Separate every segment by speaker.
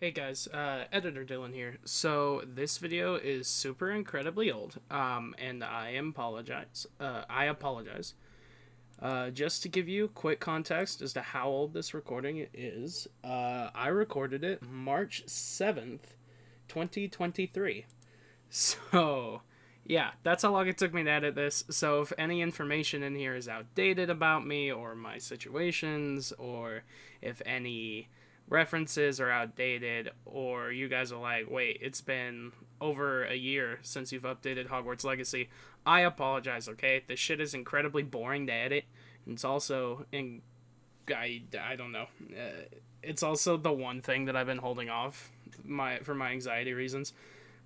Speaker 1: Hey guys, Editor Dylan here. So this video is super incredibly old, and I apologize. Just to give you quick context as to how old this recording is, I recorded it March 7th, 2023. So, yeah, that's how long it took me to edit this. So if any information in here is outdated about me or my situations, or if any references are outdated, or you guys are like, wait, it's been over a year since you've updated Hogwarts Legacy, I apologize, okay? This shit is incredibly boring to edit. And it's also, I don't know. It's also the one thing that I've been holding off for my anxiety reasons.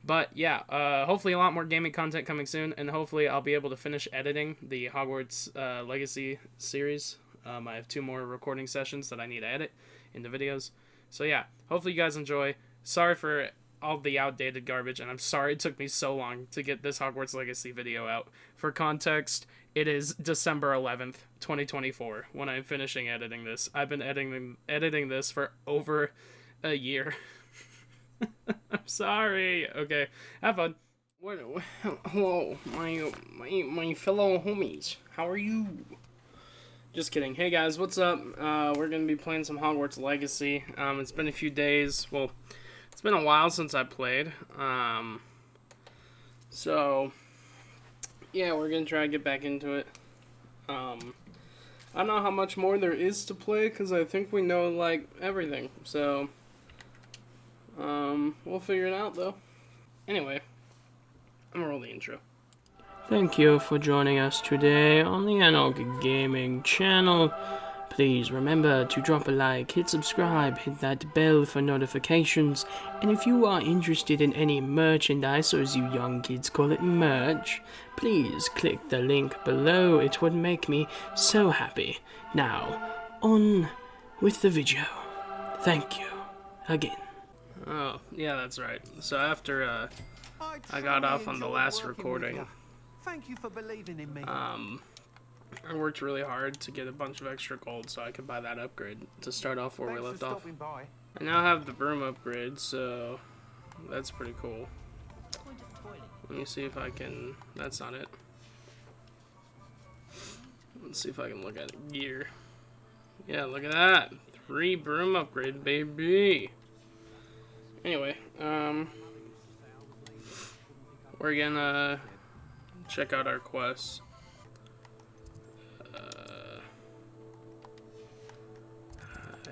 Speaker 1: But yeah, hopefully a lot more gaming content coming soon, and hopefully I'll be able to finish editing the Hogwarts Legacy series. I have 2 more recording sessions that I need to edit into videos. So yeah, hopefully you guys enjoy. Sorry for all the outdated garbage, and I'm sorry it took me so long to get this Hogwarts Legacy video out. For context, it is December 11th, 2024, when I'm finishing editing this. I've been editing this for over a year. I'm sorry. Okay, have fun. Hello, my fellow homies. How are you? Just kidding. Hey guys, what's up? We're gonna be playing some Hogwarts Legacy. It's been a few days. Well, it's been a while since I played. So yeah, we're gonna try to get back into it. I don't know how much more there is to play because I think we know like everything. So we'll figure it out though. Anyway, I'm gonna roll the intro. Thank you for joining us today on the Anarchy Gaming channel. Please remember to drop a like, hit subscribe, hit that bell for notifications, and if you are interested in any merchandise, or as you young kids call it, merch, please click the link below. It would make me so happy. Now, on with the video. Thank you again. Oh, yeah, that's right. So after I got off on the last recording,
Speaker 2: thank you for believing in me.
Speaker 1: I worked really hard to get a bunch of extra gold so I could buy that upgrade to start off where we left off. I now have the broom upgrade, so that's pretty cool. Let me see if I can... That's not it. Let's see if I can look at it. Gear. Yeah, look at that. 3 broom upgrade, baby. Anyway, we're gonna check out our quests.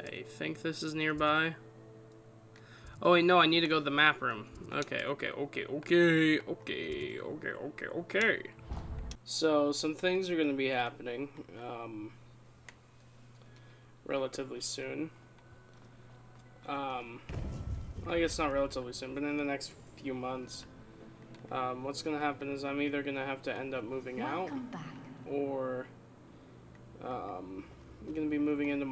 Speaker 1: I think this is nearby. Oh wait, no, I need to go to the map room. Okay. So, some things are gonna be happening, relatively soon. I guess not relatively soon, but in the next few months. What's gonna happen is I'm either gonna have to end up moving out, or I'm gonna be moving into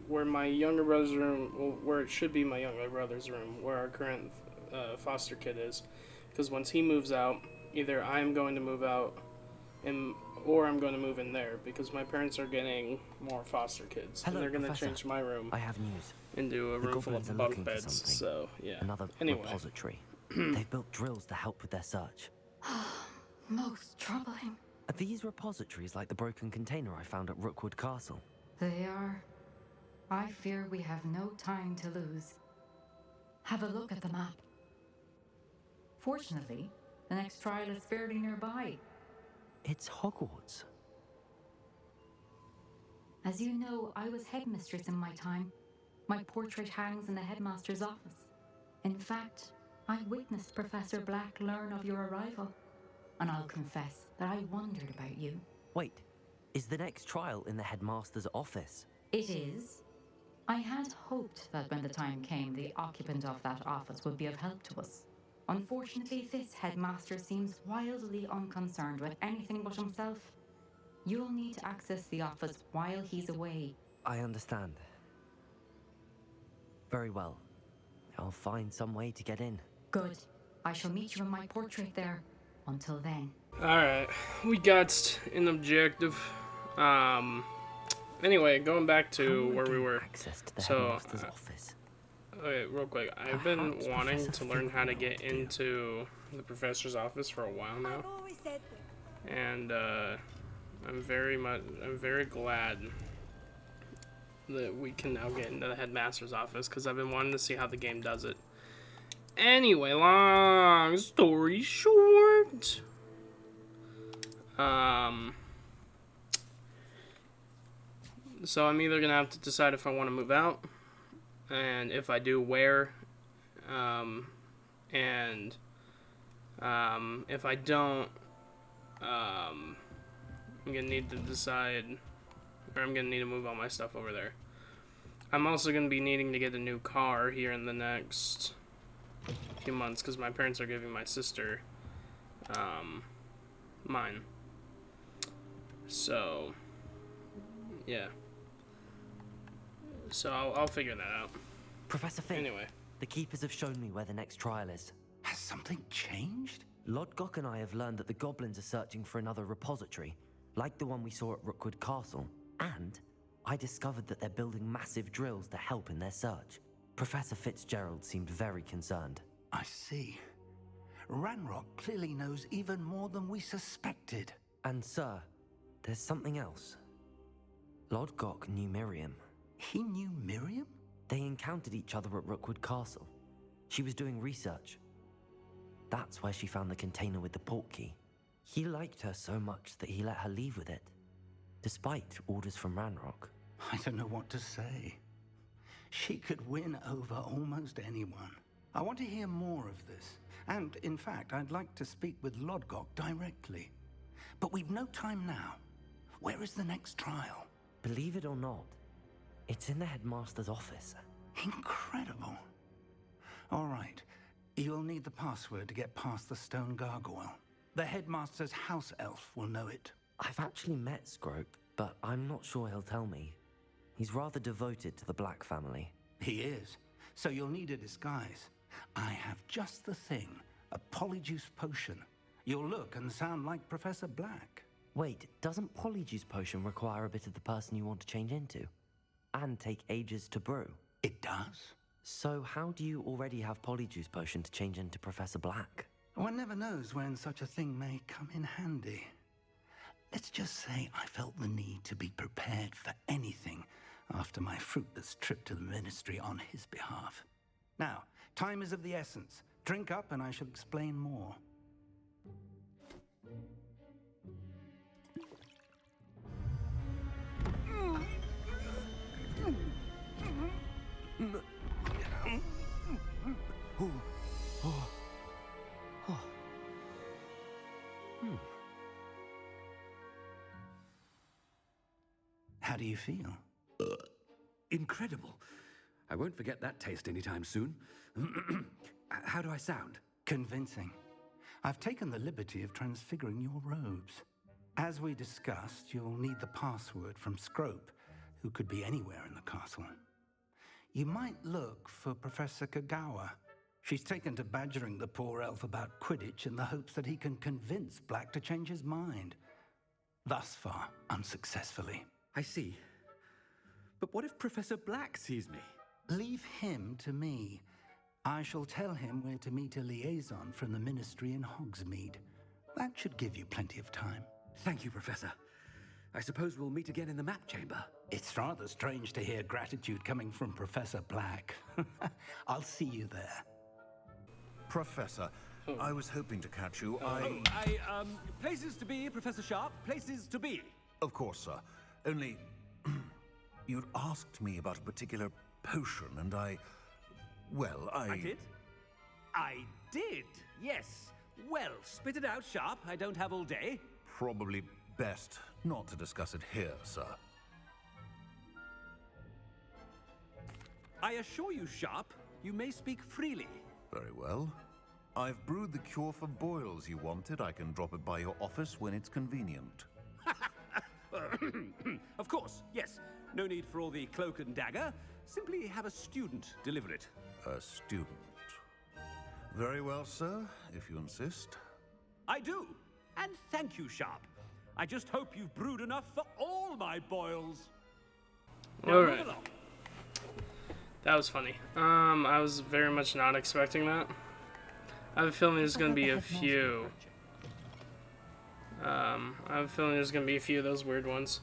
Speaker 1: where my younger brother's room, well, where it should be my younger brother's room, where our current foster kid is. Because once he moves out, either I'm going to move out, or I'm going to move in there, because my parents are getting more foster kids.
Speaker 2: Hello,
Speaker 1: and they're going to
Speaker 2: Professor.
Speaker 1: change my room
Speaker 2: I have news.
Speaker 1: into a room full of bunk beds. So, yeah.
Speaker 2: Another
Speaker 1: Anyway.
Speaker 2: repository. They've built drills to help with their search.
Speaker 3: Most troubling.
Speaker 2: Are these repositories like the broken container I found at Rookwood Castle?
Speaker 3: They are. I fear we have no time to lose. Have a look at the map. Fortunately, the next trial is fairly nearby.
Speaker 2: It's Hogwarts.
Speaker 3: As you know, I was headmistress in my time. My portrait hangs in the headmaster's office. In fact, I witnessed Professor Black learn of your arrival. And I'll confess that I wondered about you.
Speaker 2: Wait, is the next trial in the headmaster's office?
Speaker 3: It is. I had hoped that when the time came, the occupant of that office would be of help to us. Unfortunately, this headmaster seems wildly unconcerned with anything but himself. You'll need to access the office while he's away.
Speaker 2: I understand. Very well. I'll find some way to get in.
Speaker 3: Good. I shall meet you in my portrait there. Until then.
Speaker 1: Alright, we got an objective. Anyway, going back to where we were.
Speaker 2: Access to the
Speaker 1: So,
Speaker 2: headmaster's office.
Speaker 1: Okay, real quick. I've been wanting to learn how to get into the professor's office for a while now, and I'm very glad that we can now get into the headmaster's office because I've been wanting to see how the game does it. Anyway, long story short, so I'm either gonna have to decide if I want to move out, and if I do, where, and if I don't, I'm gonna need to decide, or I'm gonna need to move all my stuff over there. I'm also gonna be needing to get a new car here in the next few months because my parents are giving my sister mine. So yeah. So I'll figure that out.
Speaker 2: Professor Fig,
Speaker 1: Anyway.
Speaker 2: the Keepers have shown me where the next trial is.
Speaker 4: Has something changed?
Speaker 2: Lodgok and I have learned that the goblins are searching for another repository, like the one we saw at Rookwood Castle. And I discovered that they're building massive drills to help in their search. Professor Fitzgerald seemed very concerned.
Speaker 4: I see. Ranrock clearly knows even more than we suspected.
Speaker 2: And sir, there's something else. Lodgok knew Miriam.
Speaker 4: He knew Miriam?
Speaker 2: They encountered each other at Rookwood Castle. She was doing research. That's where she found the container with the port key. He liked her so much that he let her leave with it, despite orders from Ranrock.
Speaker 4: I don't know what to say. She could win over almost anyone. I want to hear more of this. And, in fact, I'd like to speak with Lodgok directly. But we've no time now. Where is the next trial?
Speaker 2: Believe it or not, it's in the headmaster's office.
Speaker 4: Incredible. All right. You'll need the password to get past the stone gargoyle. The headmaster's house elf will know it.
Speaker 2: I've actually met Scrope, but I'm not sure he'll tell me. He's rather devoted to the Black family.
Speaker 4: He is. So you'll need a disguise. I have just the thing. A polyjuice potion. You'll look and sound like Professor Black.
Speaker 2: Wait, doesn't Polyjuice Potion require a bit of the person you want to change into? And take ages to brew?
Speaker 4: It does.
Speaker 2: So how do you already have Polyjuice Potion to change into Professor Black?
Speaker 4: One never knows when such a thing may come in handy. Let's just say I felt the need to be prepared for anything after my fruitless trip to the ministry on his behalf. Now, time is of the essence. Drink up and I shall explain more. How do you feel?
Speaker 5: Incredible. I won't forget that taste anytime soon. How do I sound?
Speaker 4: Convincing. I've taken the liberty of transfiguring your robes. As we discussed, you'll need the password from Scrope, who could be anywhere in the castle. You might look for Professor Kagawa. She's taken to badgering the poor elf about Quidditch in the hopes that he can convince Black to change his mind. Thus far, unsuccessfully.
Speaker 5: I see. But what if Professor Black sees me?
Speaker 4: Leave him to me. I shall tell him where to meet a liaison from the ministry in Hogsmeade. That should give you plenty of time.
Speaker 5: Thank you, Professor. I suppose we'll meet again in the map chamber.
Speaker 4: It's rather strange to hear gratitude coming from Professor Black. I'll see you there.
Speaker 6: Professor, I was hoping to catch you.
Speaker 5: Places to be, Professor Sharp. Places to be.
Speaker 6: Of course, sir. Only, you'd asked me about a particular potion, and well,
Speaker 5: I did? I did, yes. Well, spit it out, Sharp. I don't have all day.
Speaker 6: Probably best not to discuss it here, sir.
Speaker 5: I assure you, Sharp, you may speak freely.
Speaker 6: Very well. I've brewed the cure for boils you wanted. I can drop it by your office when it's convenient.
Speaker 5: Of course, yes. No need for all the cloak and dagger. Simply have a student deliver it.
Speaker 6: A student. Very well, sir, if you insist.
Speaker 5: I do. And thank you, Sharp. I just hope you've brewed enough for all my boils. Now
Speaker 1: All
Speaker 5: move
Speaker 1: right.
Speaker 5: along.
Speaker 1: That was funny. I was very much not expecting that. I have a feeling there's gonna be a few. I have a feeling there's gonna be a few of those weird ones.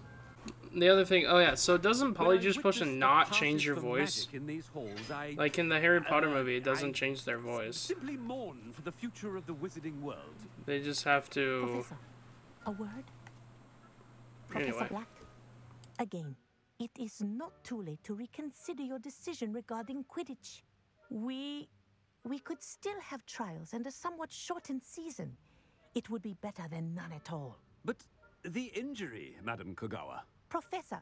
Speaker 1: The other thing, oh yeah, so doesn't Polyjuice Potion not change your voice?
Speaker 5: In these halls,
Speaker 1: Like in the Harry Potter movie, it doesn't change their voice.
Speaker 5: Simply mourn for the future of the wizarding world.
Speaker 1: They just have to.
Speaker 7: Professor, a word?
Speaker 1: Anyway.
Speaker 7: Professor Black, again, it is not too late to reconsider your decision regarding Quidditch. We could still have trials and a somewhat shortened season. It would be better than none at all.
Speaker 5: But the injury, Madam Kogawa.
Speaker 7: Professor,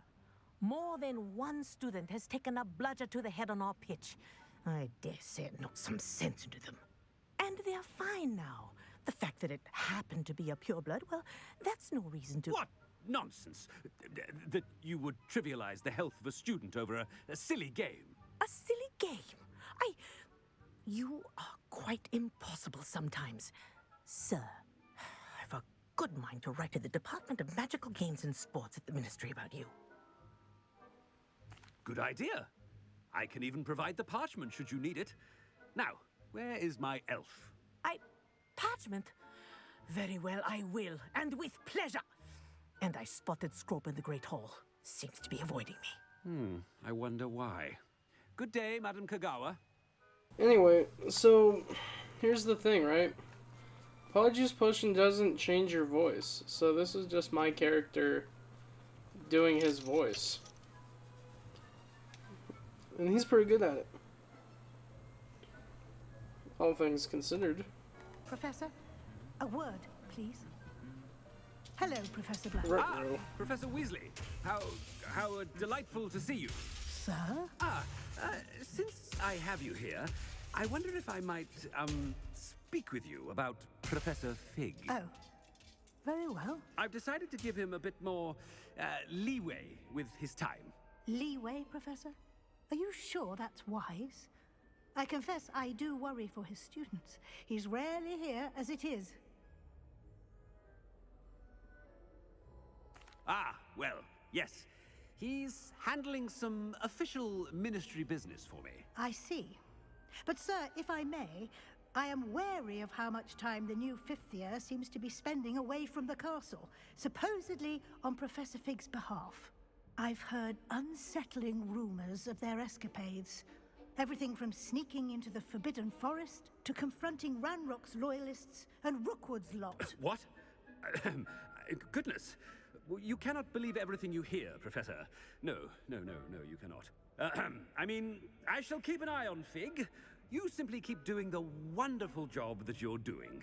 Speaker 7: more than one student has taken a bludger to the head on our pitch. I dare say it knocked some sense into them. And they are fine now. The fact that it happened to be a pureblood, well, that's no reason to...
Speaker 5: What nonsense! That you would trivialize the health of a student over a silly game.
Speaker 7: A silly game? You are quite impossible sometimes. Sir, I've a good mind to write to the Department of Magical Games and Sports at the Ministry about you.
Speaker 5: Good idea. I can even provide the parchment should you need it. Now, where is my elf?
Speaker 7: Parchment? Very well, I will, and with pleasure. And I spotted Scrope in the Great Hall. Seems to be avoiding me.
Speaker 5: I wonder why. Good day, Madam Kogawa.
Speaker 1: Anyway, so here's the thing, right? Polyjuice Potion doesn't change your voice, so this is just my character doing his voice. And he's pretty good at it. All things considered.
Speaker 8: Professor, a word, please. Hello, Professor Black.
Speaker 5: Professor Weasley. How delightful to see you.
Speaker 8: Sir?
Speaker 5: Since I have you here, I wonder if I might, speak with you about Professor Fig.
Speaker 8: Oh, very well.
Speaker 5: I've decided to give him a bit more, leeway with his time.
Speaker 8: Leeway, Professor? Are you sure that's wise? I confess I do worry for his students. He's rarely here as it is.
Speaker 5: Well, yes. He's handling some official ministry business for me.
Speaker 8: I see. But sir, if I may, I am wary of how much time the new fifth year seems to be spending away from the castle, supposedly on Professor Fig's behalf. I've heard unsettling rumors of their escapades. Everything from sneaking into the Forbidden Forest to confronting Ranrock's loyalists and Rookwood's lot.
Speaker 5: What? Goodness. You cannot believe everything you hear, Professor. No, you cannot. I mean, I shall keep an eye on Fig. You simply keep doing the wonderful job that you're doing.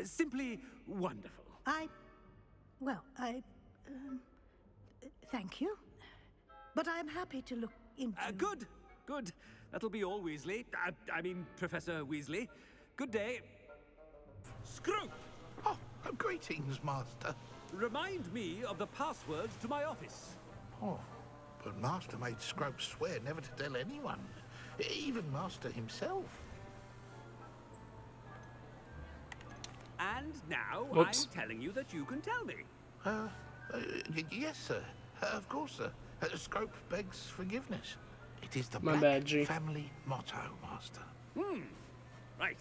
Speaker 5: Simply wonderful.
Speaker 8: Thank you. But I'm happy to look into...
Speaker 5: Good. That'll be all, Weasley. I mean, Professor Weasley. Good day. Scroop!
Speaker 6: Oh, greetings, Master.
Speaker 5: Remind me of the password to my office.
Speaker 6: Oh, but Master made Scrope swear never to tell anyone, even Master himself.
Speaker 5: And now
Speaker 1: Whoops.
Speaker 5: I'm telling you that you can tell me.
Speaker 6: Yes, sir. Of course, sir. Scrope begs forgiveness. It is the
Speaker 1: My
Speaker 6: Black
Speaker 1: bad, G.
Speaker 6: family motto, Master.
Speaker 5: Right.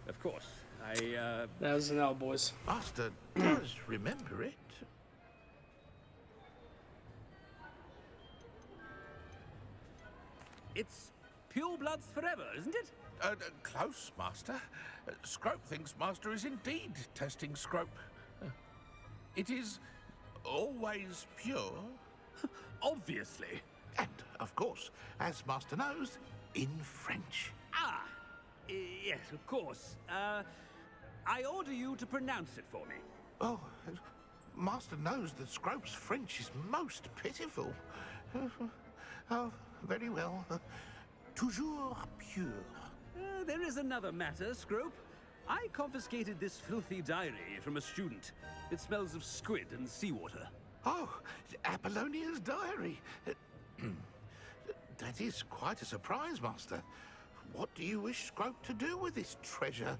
Speaker 5: Of course.
Speaker 1: That was an L, boys.
Speaker 6: Master does remember it.
Speaker 5: It's pure bloods forever, isn't it?
Speaker 6: Close, Master. Scrope thinks Master is indeed testing Scrope. It is always pure.
Speaker 5: Obviously.
Speaker 6: And, of course, as Master knows, in French.
Speaker 5: Yes, of course. I order you to pronounce it for me.
Speaker 6: Oh, Master knows that Scrope's French is most pitiful. Oh, very well. Toujours pure.
Speaker 5: There is another matter, Scrope. I confiscated this filthy diary from a student. It smells of squid and seawater.
Speaker 6: Oh, Apollonia's diary. That is quite a surprise, Master. What do you wish Scrope to do with this treasure?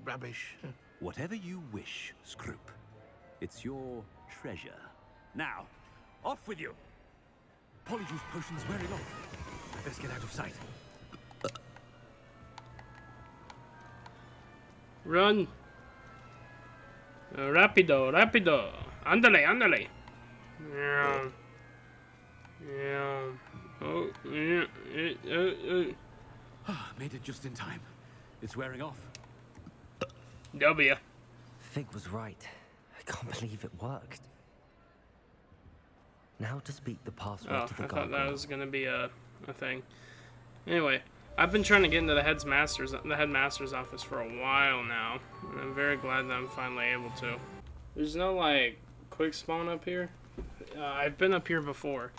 Speaker 6: Rubbish.
Speaker 5: Whatever you wish, Scrope. It's your treasure. Now, off with you. Polyjuice Potion's wearing off. Let's get out of sight.
Speaker 1: Run. Rapido, rapido. Ándale, ándale. Yeah. Yeah. Oh, yeah.
Speaker 5: Made it just in time. It's wearing off.
Speaker 1: W.
Speaker 2: Fig was right. I can't believe it worked. Now to speak the password to the
Speaker 1: I thought that
Speaker 2: gargoyle.
Speaker 1: was gonna be a thing. Anyway, I've been trying to get into the headmaster's office for a while now, and I'm very glad that I'm finally able to. There's no like quick spawn up here. I've been up here before,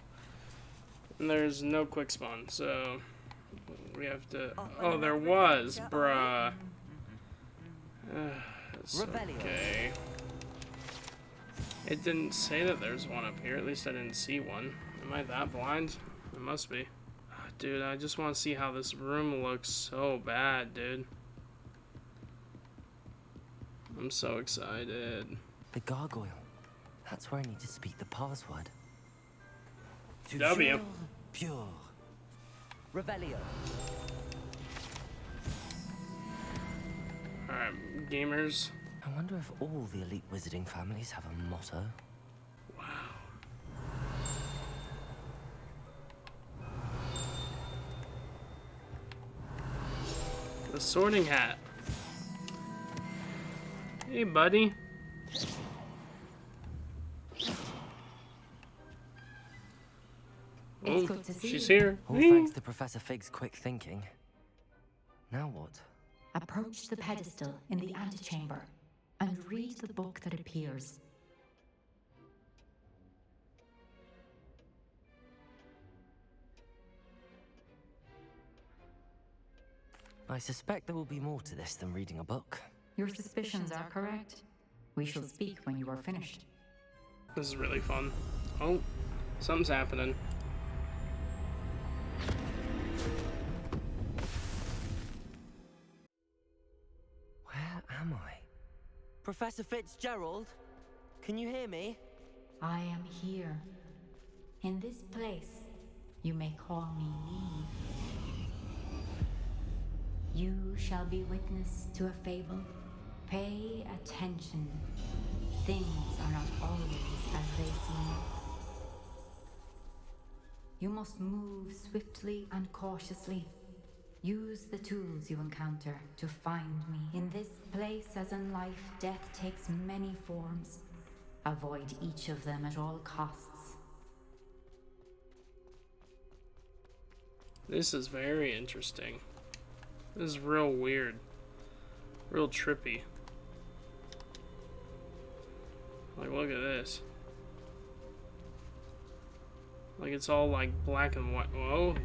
Speaker 1: and there's no quick spawn, so we have to. Oh, there was, bruh. That's okay. It didn't say that there's one up here. At least I didn't see one. Am I that blind? It must be. Dude, I just want to see how this room looks so bad, dude. I'm so excited.
Speaker 2: The gargoyle. That's where I need to speak the password.
Speaker 1: W.
Speaker 2: Pure. Revelio.
Speaker 1: Alright, gamers.
Speaker 2: I wonder if all the elite wizarding families have a motto.
Speaker 1: Wow. The Sorting Hat. Hey, buddy.
Speaker 3: It's good to see
Speaker 1: She's
Speaker 3: you.
Speaker 1: here.
Speaker 2: All thanks to Professor Fig's quick thinking. Now what?
Speaker 3: Approach the pedestal in the antechamber and read the book that appears.
Speaker 2: I suspect there will be more to this than reading a book.
Speaker 3: Your suspicions are correct. We shall speak when you are finished.
Speaker 1: This is really fun. Oh, something's happening.
Speaker 2: Where am I? Professor Fitzgerald? Can you hear me?
Speaker 3: I am here. In this place, you may call me Neve. You shall be witness to a fable. Pay attention. Things are not always as they seem. You must move swiftly and cautiously. Use the tools you encounter to find me. In this place, as in life, death takes many forms. Avoid each of them at all costs.
Speaker 1: This is very interesting. This is real weird. Real trippy. Like, look at this. Like, it's all like black and white. Whoa.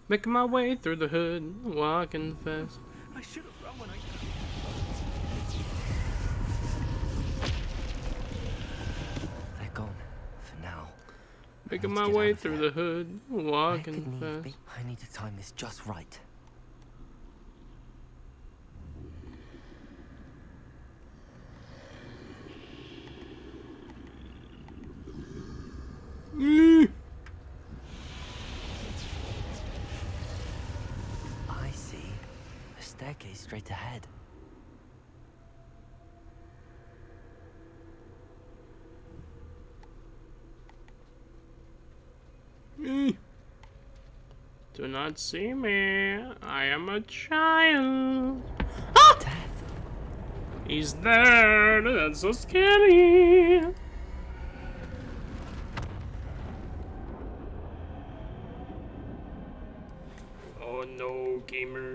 Speaker 1: Making my way through the hood, walking fast.
Speaker 5: I should have run when I...
Speaker 2: They're gone. For now.
Speaker 1: Making
Speaker 2: I need
Speaker 1: my
Speaker 2: to get
Speaker 1: way
Speaker 2: out of
Speaker 1: through
Speaker 2: here.
Speaker 1: the hood,
Speaker 2: Where
Speaker 1: walking
Speaker 2: could Neve
Speaker 1: fast.
Speaker 2: be? I need to time this just right. I see. A staircase straight ahead.
Speaker 1: Do not see me. I am a child.
Speaker 2: Death.
Speaker 1: He's there. That's so scary.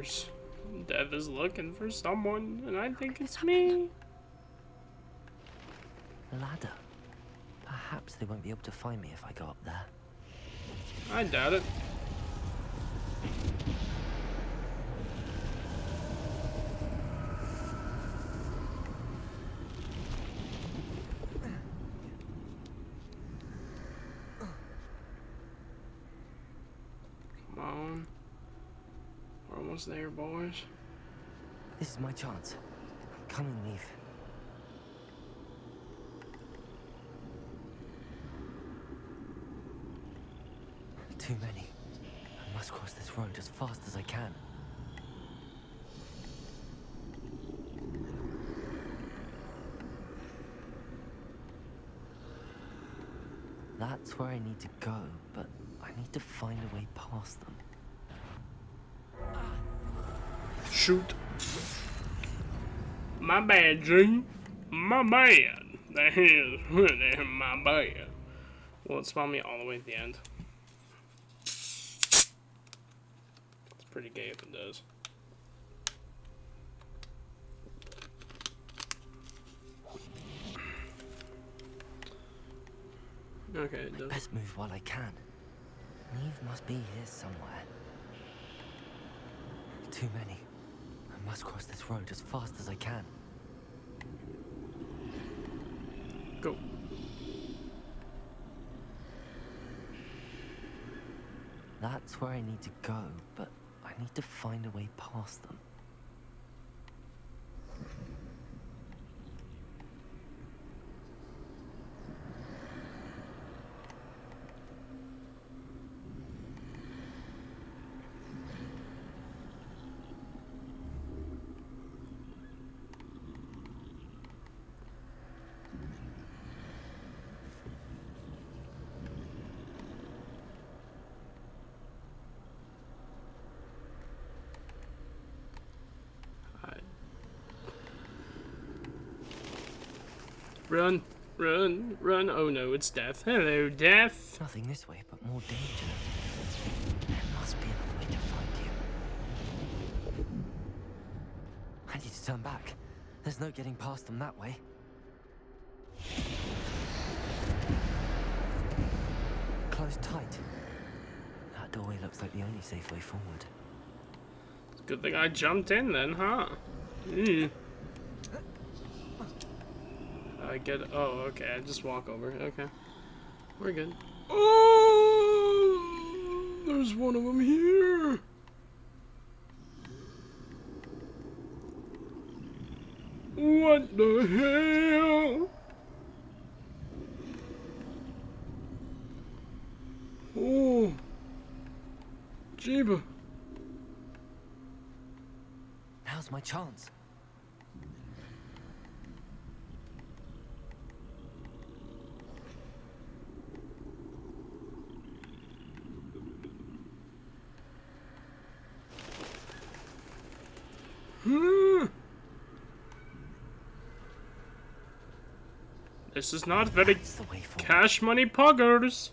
Speaker 1: boogers. Dev is looking for someone, and I think it's me.
Speaker 2: Ladder. Perhaps they won't be able to find me if I go up there.
Speaker 1: I doubt it. Come on. We're almost there, boys.
Speaker 2: This is my chance. Come and leave. Too many. I must cross this road as fast as I can. That's where I need to go, but I need to find a way past them.
Speaker 1: Shoot. My bad, G. My bad. That is really my bad. Will it spawn me all the way at the end? It's pretty gay if it does. Okay, it does.
Speaker 2: Best move while I can. Neve must be here somewhere. Too many. I must cross this road as fast as I can.
Speaker 1: Go.
Speaker 2: That's where I need to go, but I need to find a way past them.
Speaker 1: Run, run, run. Oh no, it's Death. Hello, Death.
Speaker 2: Nothing this way, but more danger. There must be another way to find you. I need to turn back. There's no getting past them that way. Close tight. That doorway looks like the only safe way forward.
Speaker 1: Good thing I jumped in then, huh? I get. Oh, okay. I just walk over. Okay, we're good. Oh, there's one of them here. What the hell? Oh, Jeeba.
Speaker 2: Now's my chance.
Speaker 1: This is not very
Speaker 2: That's the way forward.
Speaker 1: cash money poggers.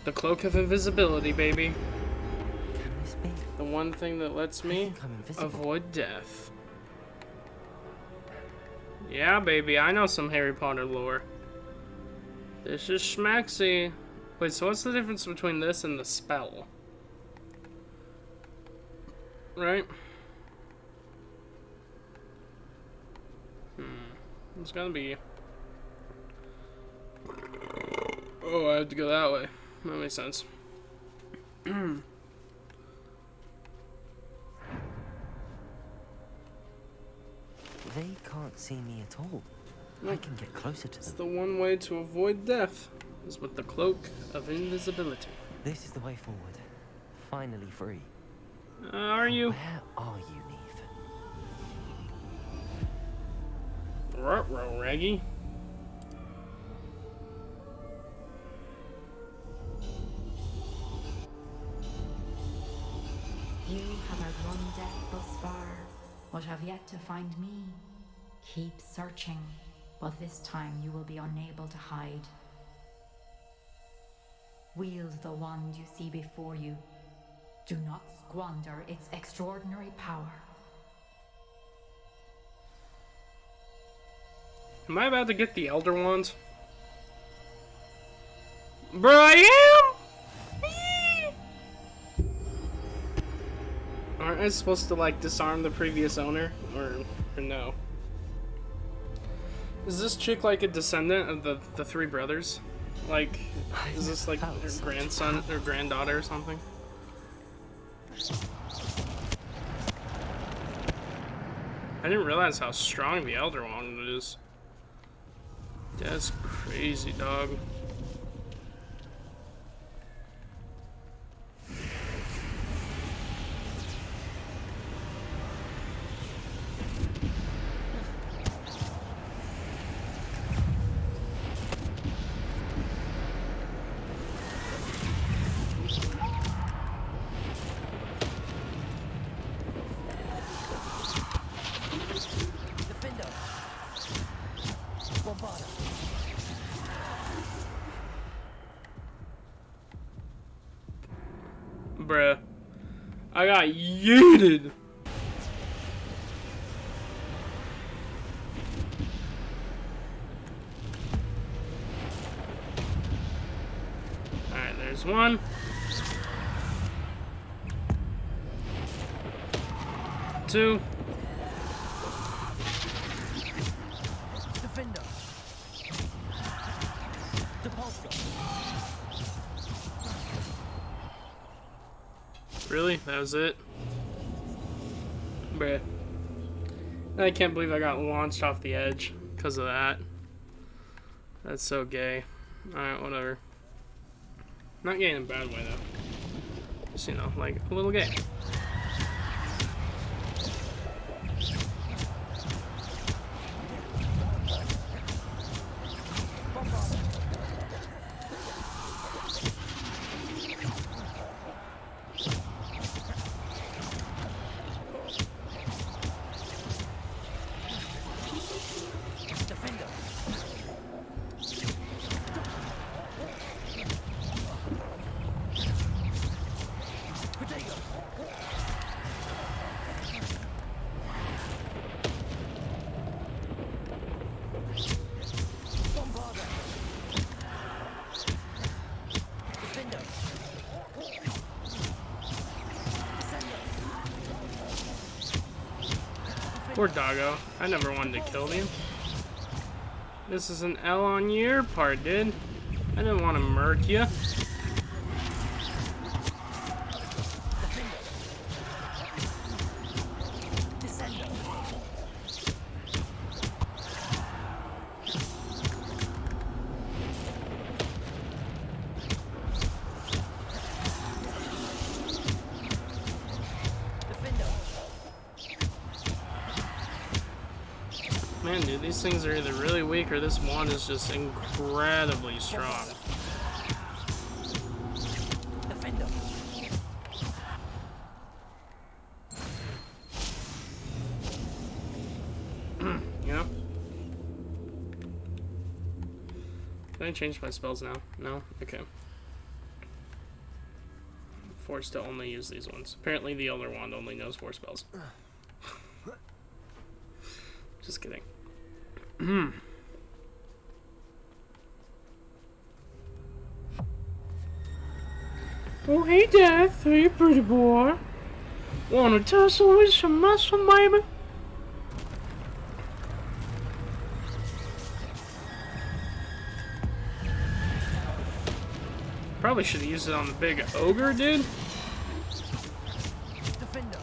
Speaker 1: The cloak of invisibility, baby.
Speaker 2: Can this be?
Speaker 1: The one thing that lets me
Speaker 2: think I'm invisible.
Speaker 1: avoid death. Yeah, baby, I know some Harry Potter lore. This is schmaxy. Wait, so what's the difference between this and the spell? Right? It's gonna be... Oh, I have to go that way. That makes sense.
Speaker 2: They can't see me at all. I can get closer to
Speaker 1: It's
Speaker 2: them.
Speaker 1: the one way to avoid death, is with the cloak of invisibility.
Speaker 2: This is the way forward. Finally free.
Speaker 1: Are you?
Speaker 2: Where are you, Neve?
Speaker 1: Ruh-roh, Reggie.
Speaker 3: You have outrun death thus far, but have yet to find me. Keep searching, but this time you will be unable to hide. Wield the wand you see before you. Do not squander its extraordinary power.
Speaker 1: Am I about to get the Elder Wand? Bro, I am! Aren't I supposed to, like, disarm the previous owner? Or no? Is this chick like a descendant of the three brothers? Like, is this like her grandson or granddaughter or something? I didn't realize how strong the Elder Wand is. That's crazy, dog. Bruh. I got yeeted. Alright, there's one. Two.
Speaker 7: Defender.
Speaker 1: Really? That was it? Bruh. I can't believe I got launched off the edge because of that. That's so gay. Alright, whatever. Not gay in a bad way, though. Just, you know, like, a little gay. Poor doggo. I never wanted to kill you. This is an L on your part, dude. I didn't want to murk you. Man, dude, these things are either really weak or this wand is just incredibly strong. You know? Can I change my spells now? No? Okay. Forced to only use these ones. Apparently the Elder Wand only knows 4 spells. Just kidding. Oh, hey, Death. Hey, pretty boy. Wanna tussle with some muscle, baby? Probably should have used it on the big ogre, dude.
Speaker 7: Defender.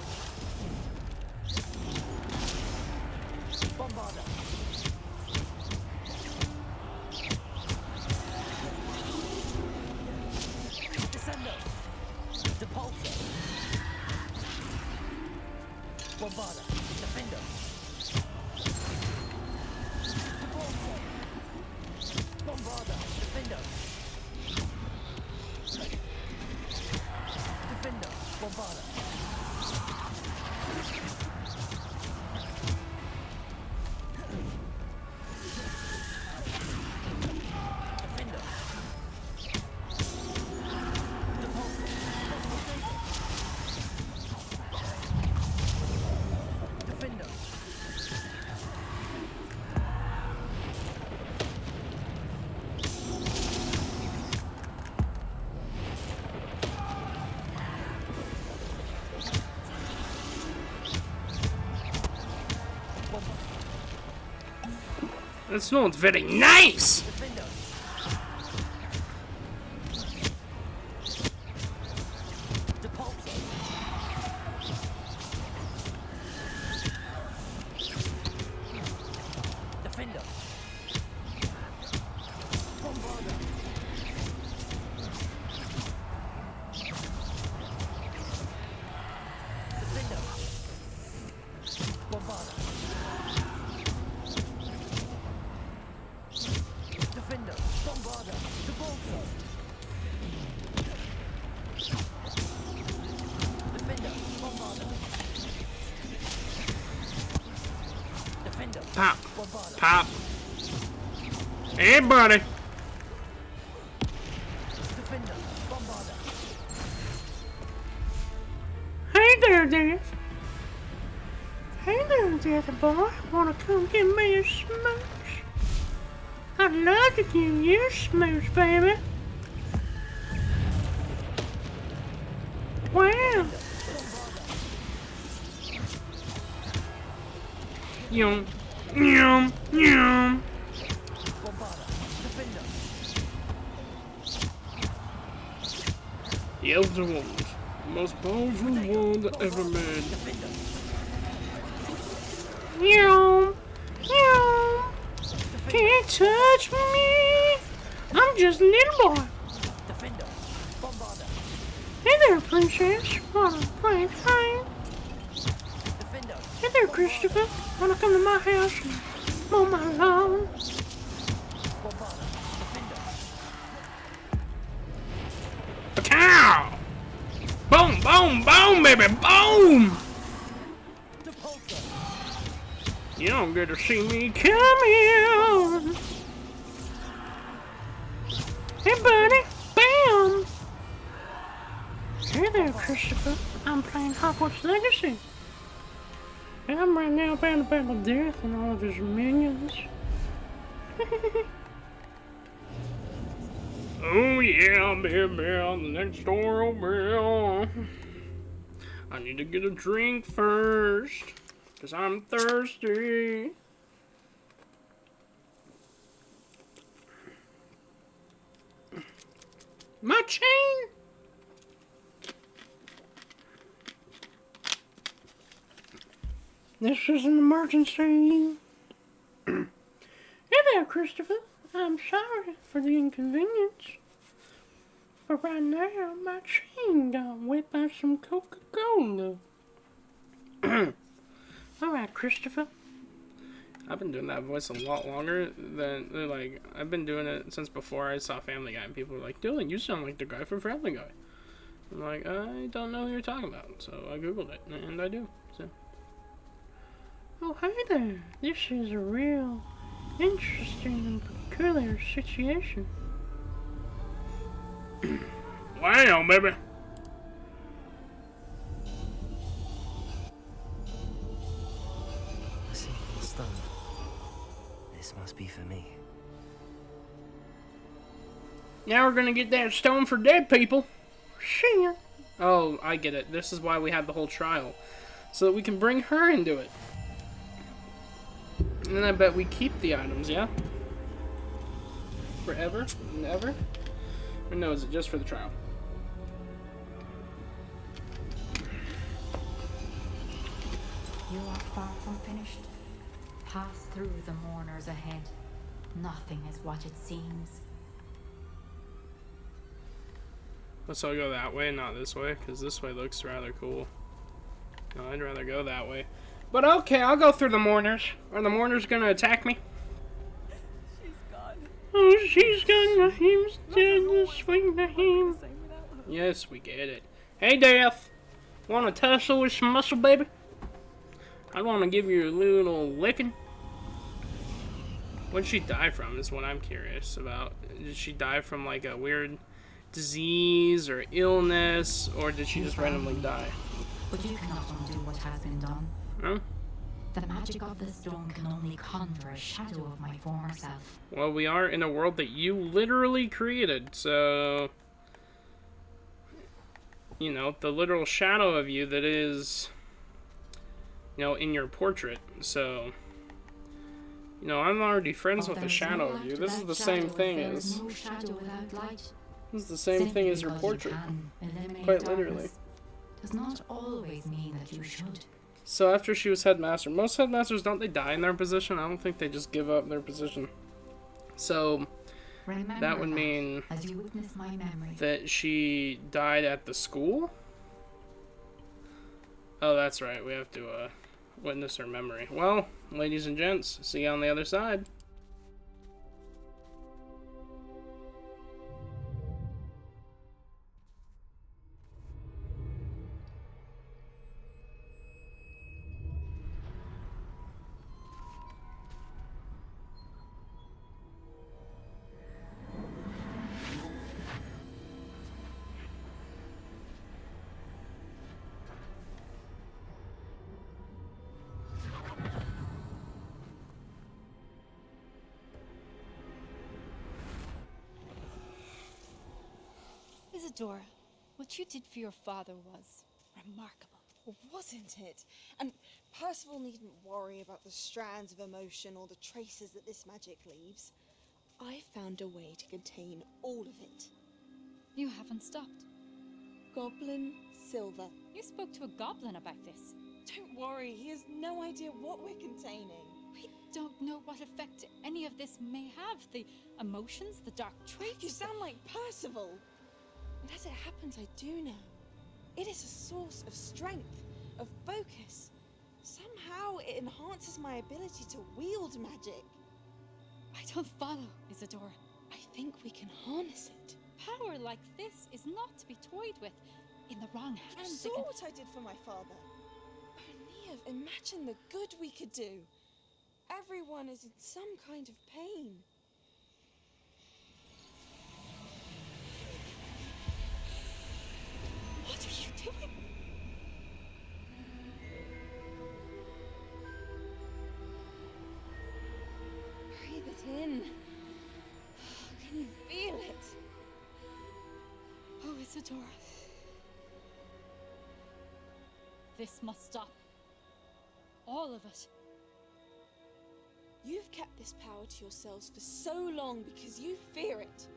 Speaker 7: Bombarder. Descender. Depulsor. Bombarder. Defender. Depulsor. Bombarder. Defender. Defender. Bombarder. Defender.
Speaker 1: That's not very nice! Pop. Pop. Hey, buddy. Hey there, Death. Hey there, Death boy. Wanna come give me a smooch? I'd love to give you a smooch, baby. Wow. Yum. Yum. Yum. The Elder Wand. The most powerful wand ever made. Yum. Yum. Can't touch me. I'm just a little boy. Hey there, princess. Wanna play hide? Hey there, Christopher. Wanna come to my house and mow my lawn? A cow! Boom, boom, boom, baby, boom! You don't get to see me coming. Hey, buddy. Bam! Hey there, Christopher. I'm playing Hogwarts Legacy. And I'm right now playing the Battle of Death and all of his minions. Oh yeah, baby, on the next door over. I need to get a drink first, cause I'm thirsty. My chain? This is an emergency. Hey there, Christopher. I'm sorry for the inconvenience. But right now, my chain got wet by some Coca-Cola. Alright, Christopher. I've been doing that voice a lot longer than, like, I've been doing it since before I saw Family Guy. And people were like, Dylan, you sound like the guy from Family Guy. I'm like, I don't know who you're talking about. So I Googled it, and I do. So. Oh, hey there. This is a real interesting and peculiar situation. Wow, baby.
Speaker 2: A single stone. This must be for me.
Speaker 1: Now we're gonna get that stone for dead people. Shit. Oh, I get it. This is why we had the whole trial. So that we can bring her into it. And then I bet we keep the items, yeah? Forever? Never? Or no, is it just for the trial?
Speaker 3: You are far from finished. Pass through the mourners ahead. Nothing is what it seems.
Speaker 1: Let's all go that way, not this way, because this way looks rather cool. No, I'd rather go that way. But okay, I'll go through the mourners. Are the mourners gonna attack me?
Speaker 9: She's gone.
Speaker 1: Oh, she's gone. Naheem's dead. The sweet Naheem. Yes, we get it. Hey, Death. Want to tussle with some muscle, baby? I want to give you a little licking. What did she die from is what I'm curious about. Did she die from like a weird disease or illness, or did she just randomly die?
Speaker 3: But you cannot undo what has been done.
Speaker 1: Huh?
Speaker 3: The magic of the stone can only conjure a shadow of my former self.
Speaker 1: Well, we are in a world that you literally created, so... You know, the literal shadow of you that is... You know, in your portrait, so... You know, I'm already friends
Speaker 3: But
Speaker 1: with the
Speaker 3: there is no
Speaker 1: shadow
Speaker 3: light
Speaker 1: of you. This is
Speaker 3: without
Speaker 1: the
Speaker 3: shadow,
Speaker 1: same
Speaker 3: as
Speaker 1: thing
Speaker 3: there is
Speaker 1: as...
Speaker 3: no shadow without light.
Speaker 1: This is the same
Speaker 3: Simply
Speaker 1: thing as your
Speaker 3: because
Speaker 1: portrait.
Speaker 3: you can eliminate
Speaker 1: Quite
Speaker 3: darkness
Speaker 1: literally.
Speaker 3: does not always mean that you should.
Speaker 1: So after she was headmaster, most headmasters, don't they die in their position? I don't think they just give up their position. So
Speaker 3: Remember
Speaker 1: that would mean
Speaker 3: as you witness my memory.
Speaker 1: that she died at the school? Oh, that's right. We have to witness her memory. Well, ladies and gents, see you on the other side.
Speaker 9: Isadora, what you did for your father was remarkable.
Speaker 10: Well, wasn't it? And Percival needn't worry about the strands of emotion or the traces that this magic leaves. I found a way to contain all of it.
Speaker 9: You haven't stopped.
Speaker 10: Goblin Silver.
Speaker 9: You spoke to a goblin about this.
Speaker 10: Don't worry, he has no idea what we're containing.
Speaker 9: We don't know what effect any of this may have. The emotions, the dark traits.
Speaker 10: You sound like Percival. And as it happens, I do know. It is a source of strength, of focus. Somehow it enhances my ability to wield magic.
Speaker 9: I don't follow, Isadora.
Speaker 10: I think we can harness it.
Speaker 9: Power like this is not to be toyed with. In the wrong
Speaker 10: You
Speaker 9: hands,
Speaker 10: saw what I did for my father. Only imagine the good we could do. Everyone is in some kind of pain.
Speaker 9: What are you doing?
Speaker 10: Breathe it in. Can you feel it?
Speaker 9: Oh, Isadora. This must stop. All of it.
Speaker 10: You've kept this power to yourselves for so long because you fear it.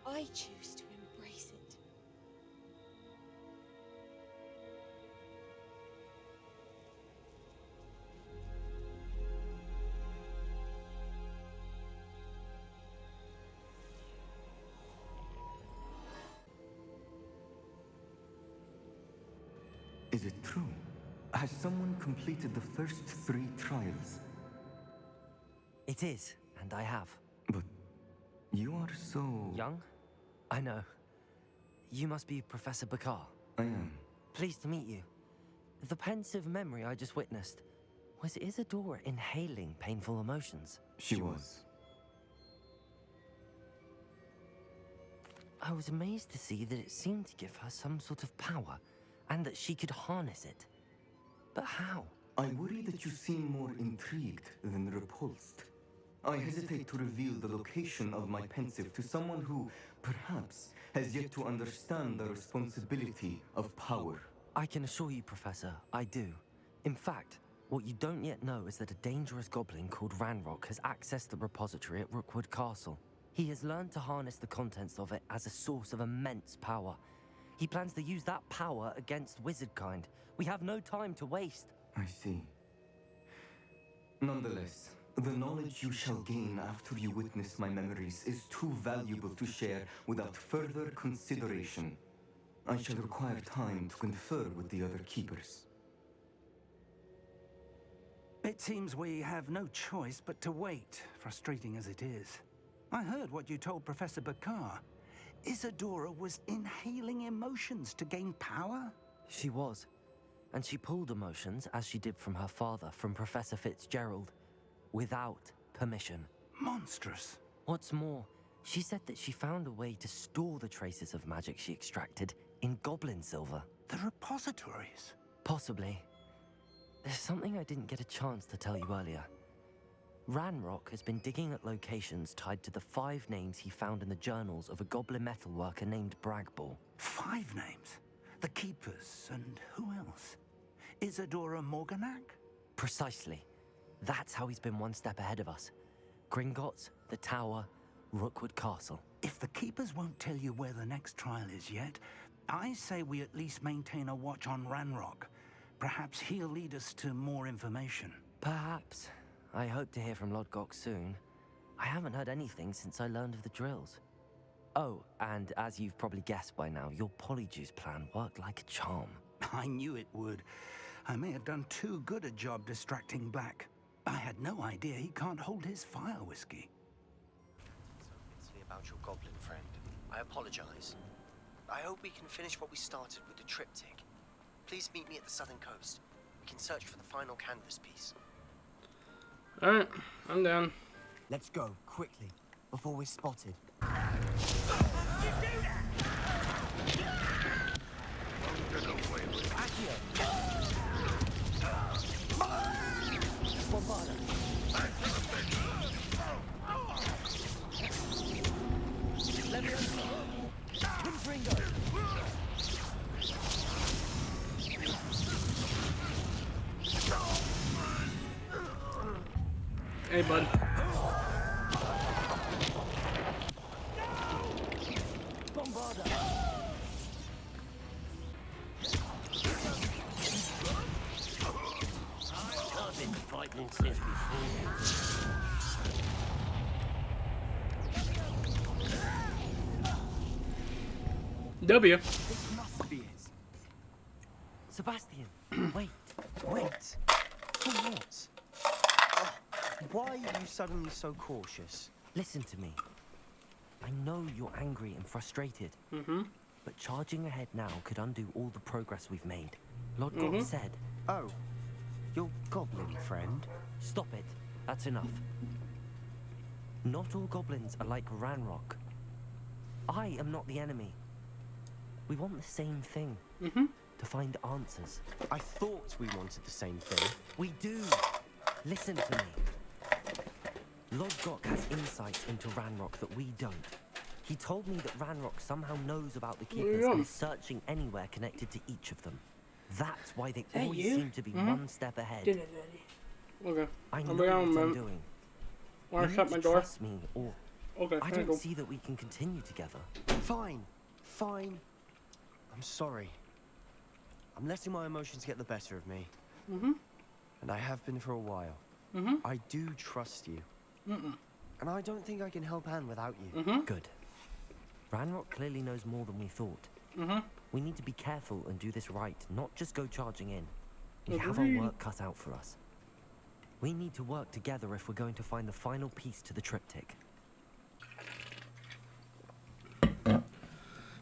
Speaker 10: I choose to embrace it.
Speaker 11: Is it true? Has someone completed the first 3 trials?
Speaker 2: It is, and I have.
Speaker 11: But you are so...
Speaker 2: Young? I know. You must be Professor Bakar.
Speaker 11: I am.
Speaker 2: Pleased to meet you. The pensive memory I just witnessed, was Isadora inhaling painful emotions?
Speaker 11: She was.
Speaker 2: I was amazed to see that it seemed to give her some sort of power, and that she could harness it. But how?
Speaker 11: I worry that you seem more intrigued than repulsed. I hesitate to reveal the location of my pensive to someone who, perhaps, has yet to understand the responsibility of power.
Speaker 2: I can assure you, Professor, I do. In fact, what you don't yet know is that a dangerous goblin called Ranrock has accessed the repository at Rookwood Castle. He has learned to harness the contents of it as a source of immense power. He plans to use that power against wizardkind. We have no time to waste.
Speaker 11: I see. Nonetheless, the knowledge you shall gain after you witness my memories is too valuable to share without further consideration. I shall require time to confer with the other keepers.
Speaker 4: It seems we have no choice but to wait, frustrating as it is. I heard what you told Professor Bakar. Isadora was inhaling emotions to gain power?
Speaker 2: She was. And she pulled emotions, as she did from her father, from Professor Fitzgerald, without permission.
Speaker 4: Monstrous.
Speaker 2: What's more, she said that she found a way to store the traces of magic she extracted in goblin silver.
Speaker 4: The repositories?
Speaker 2: Possibly. There's something I didn't get a chance to tell you earlier. Ranrock has been digging at locations tied to the 5 names he found in the journals of a goblin metalworker named Bragball.
Speaker 4: 5 names? The Keepers, and who else? Isadora Morganac?
Speaker 2: Precisely. That's how he's been one step ahead of us. Gringotts, the Tower, Rookwood Castle.
Speaker 4: If the Keepers won't tell you where the next trial is yet, I say we at least maintain a watch on Ranrock. Perhaps he'll lead us to more information.
Speaker 2: Perhaps. I hope to hear from Lodgok soon. I haven't heard anything since I learned of the drills. Oh, and as you've probably guessed by now, your Polyjuice plan worked like a charm.
Speaker 4: I knew it would. I may have done too good a job distracting Black. I had no idea he can't hold his fire whiskey.
Speaker 12: So about your goblin friend. I apologize. I hope we can finish what we started with the triptych. Please meet me at the southern coast. We can search for the final canvas piece.
Speaker 1: Alright, I'm down.
Speaker 12: Let's go, quickly, before we're spotted.
Speaker 1: Hey, bud.
Speaker 12: I've been fighting since before.
Speaker 1: W.
Speaker 12: This must be it.
Speaker 2: Sebastian, wait.
Speaker 12: Wait. For what? Why are you suddenly so cautious?
Speaker 2: Listen to me. I know you're angry and frustrated. But charging ahead now could undo all the progress we've made. Lodgok said...
Speaker 12: Oh, your goblin friend?
Speaker 2: Stop it. That's enough. Not all goblins are like Ranrock. I am not the enemy. We want the same thing. To find answers.
Speaker 12: I thought we wanted the same thing.
Speaker 2: We do. Listen to me. Lodgok has insights into Ranrock that we don't. He told me that Ranrock somehow knows about the Keepers and is searching anywhere connected to each of them. That's why they always seem to be one step ahead.
Speaker 1: Okay.
Speaker 2: I know
Speaker 1: I'll
Speaker 2: what
Speaker 1: be on,
Speaker 2: I'm
Speaker 1: man.
Speaker 2: doing.
Speaker 1: Wanna
Speaker 2: You
Speaker 1: shut
Speaker 2: need
Speaker 1: my
Speaker 2: to
Speaker 1: door?
Speaker 2: trust me, or
Speaker 1: Okay,
Speaker 2: I
Speaker 1: can I
Speaker 2: don't
Speaker 1: go?
Speaker 2: see that we can continue together.
Speaker 12: Fine. Fine. I'm sorry. I'm letting my emotions get the better of me. And I have been for a while. I do trust you. And I don't think I can help Anne without you.
Speaker 2: Good. Ranrock clearly knows more than we thought. We need to be careful and do this right, not just go charging in. We have our work cut out for us. We need to work together if we're going to find the final piece to the triptych.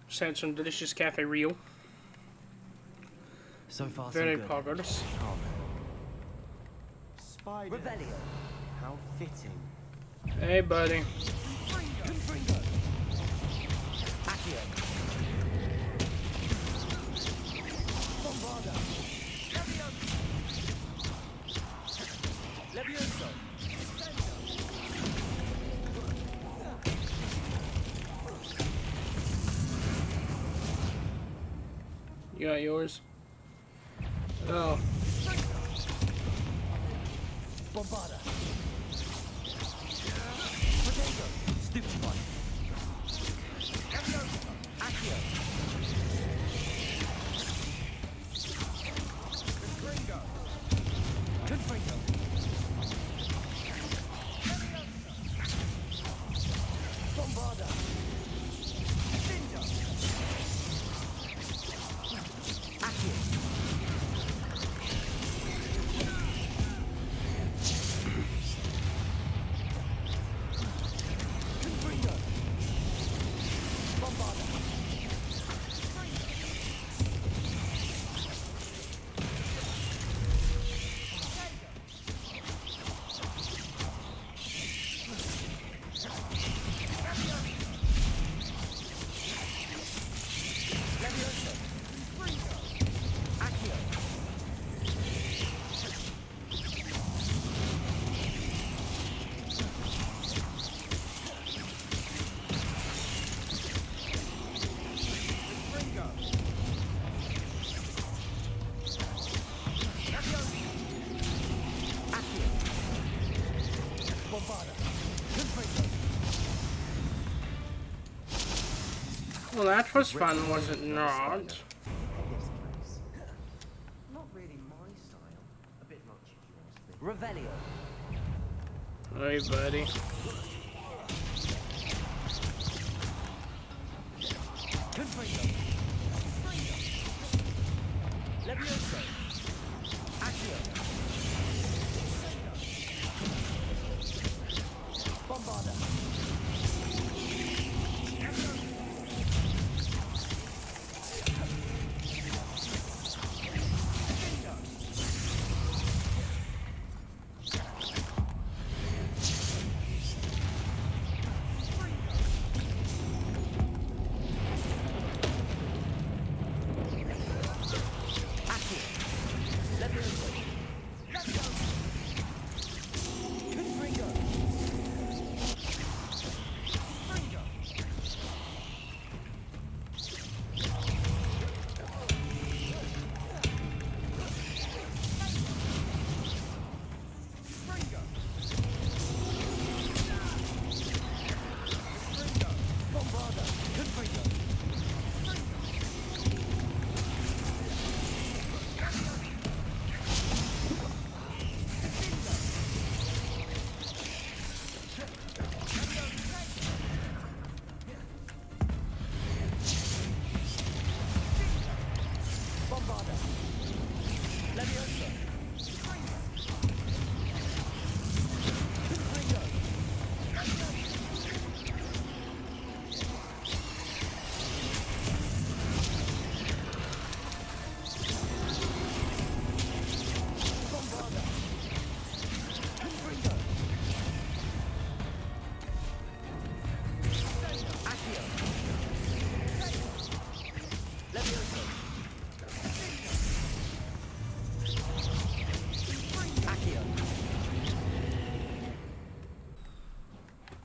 Speaker 1: Just had some delicious cafe Rio.
Speaker 2: So far,
Speaker 1: Very
Speaker 2: so good.
Speaker 1: progress.
Speaker 12: Spider.
Speaker 2: Revelio.
Speaker 12: How fitting.
Speaker 1: Hey, buddy.
Speaker 12: Levioso.
Speaker 1: You got yours? Oh.
Speaker 12: Bombarda.
Speaker 2: Stupefy.
Speaker 12: Accio. Confringo. Bombarda. Cinder. Accio. Confringo. Bombarda. Levioso. Accio. Confringo. Levioso. Accio.
Speaker 1: Well, that was fun, was it not?
Speaker 12: Not really my style. A bit much, if you ask me. Revelio.
Speaker 1: Hey, buddy.
Speaker 12: Confringo. Levioso. Accio. Bombarda.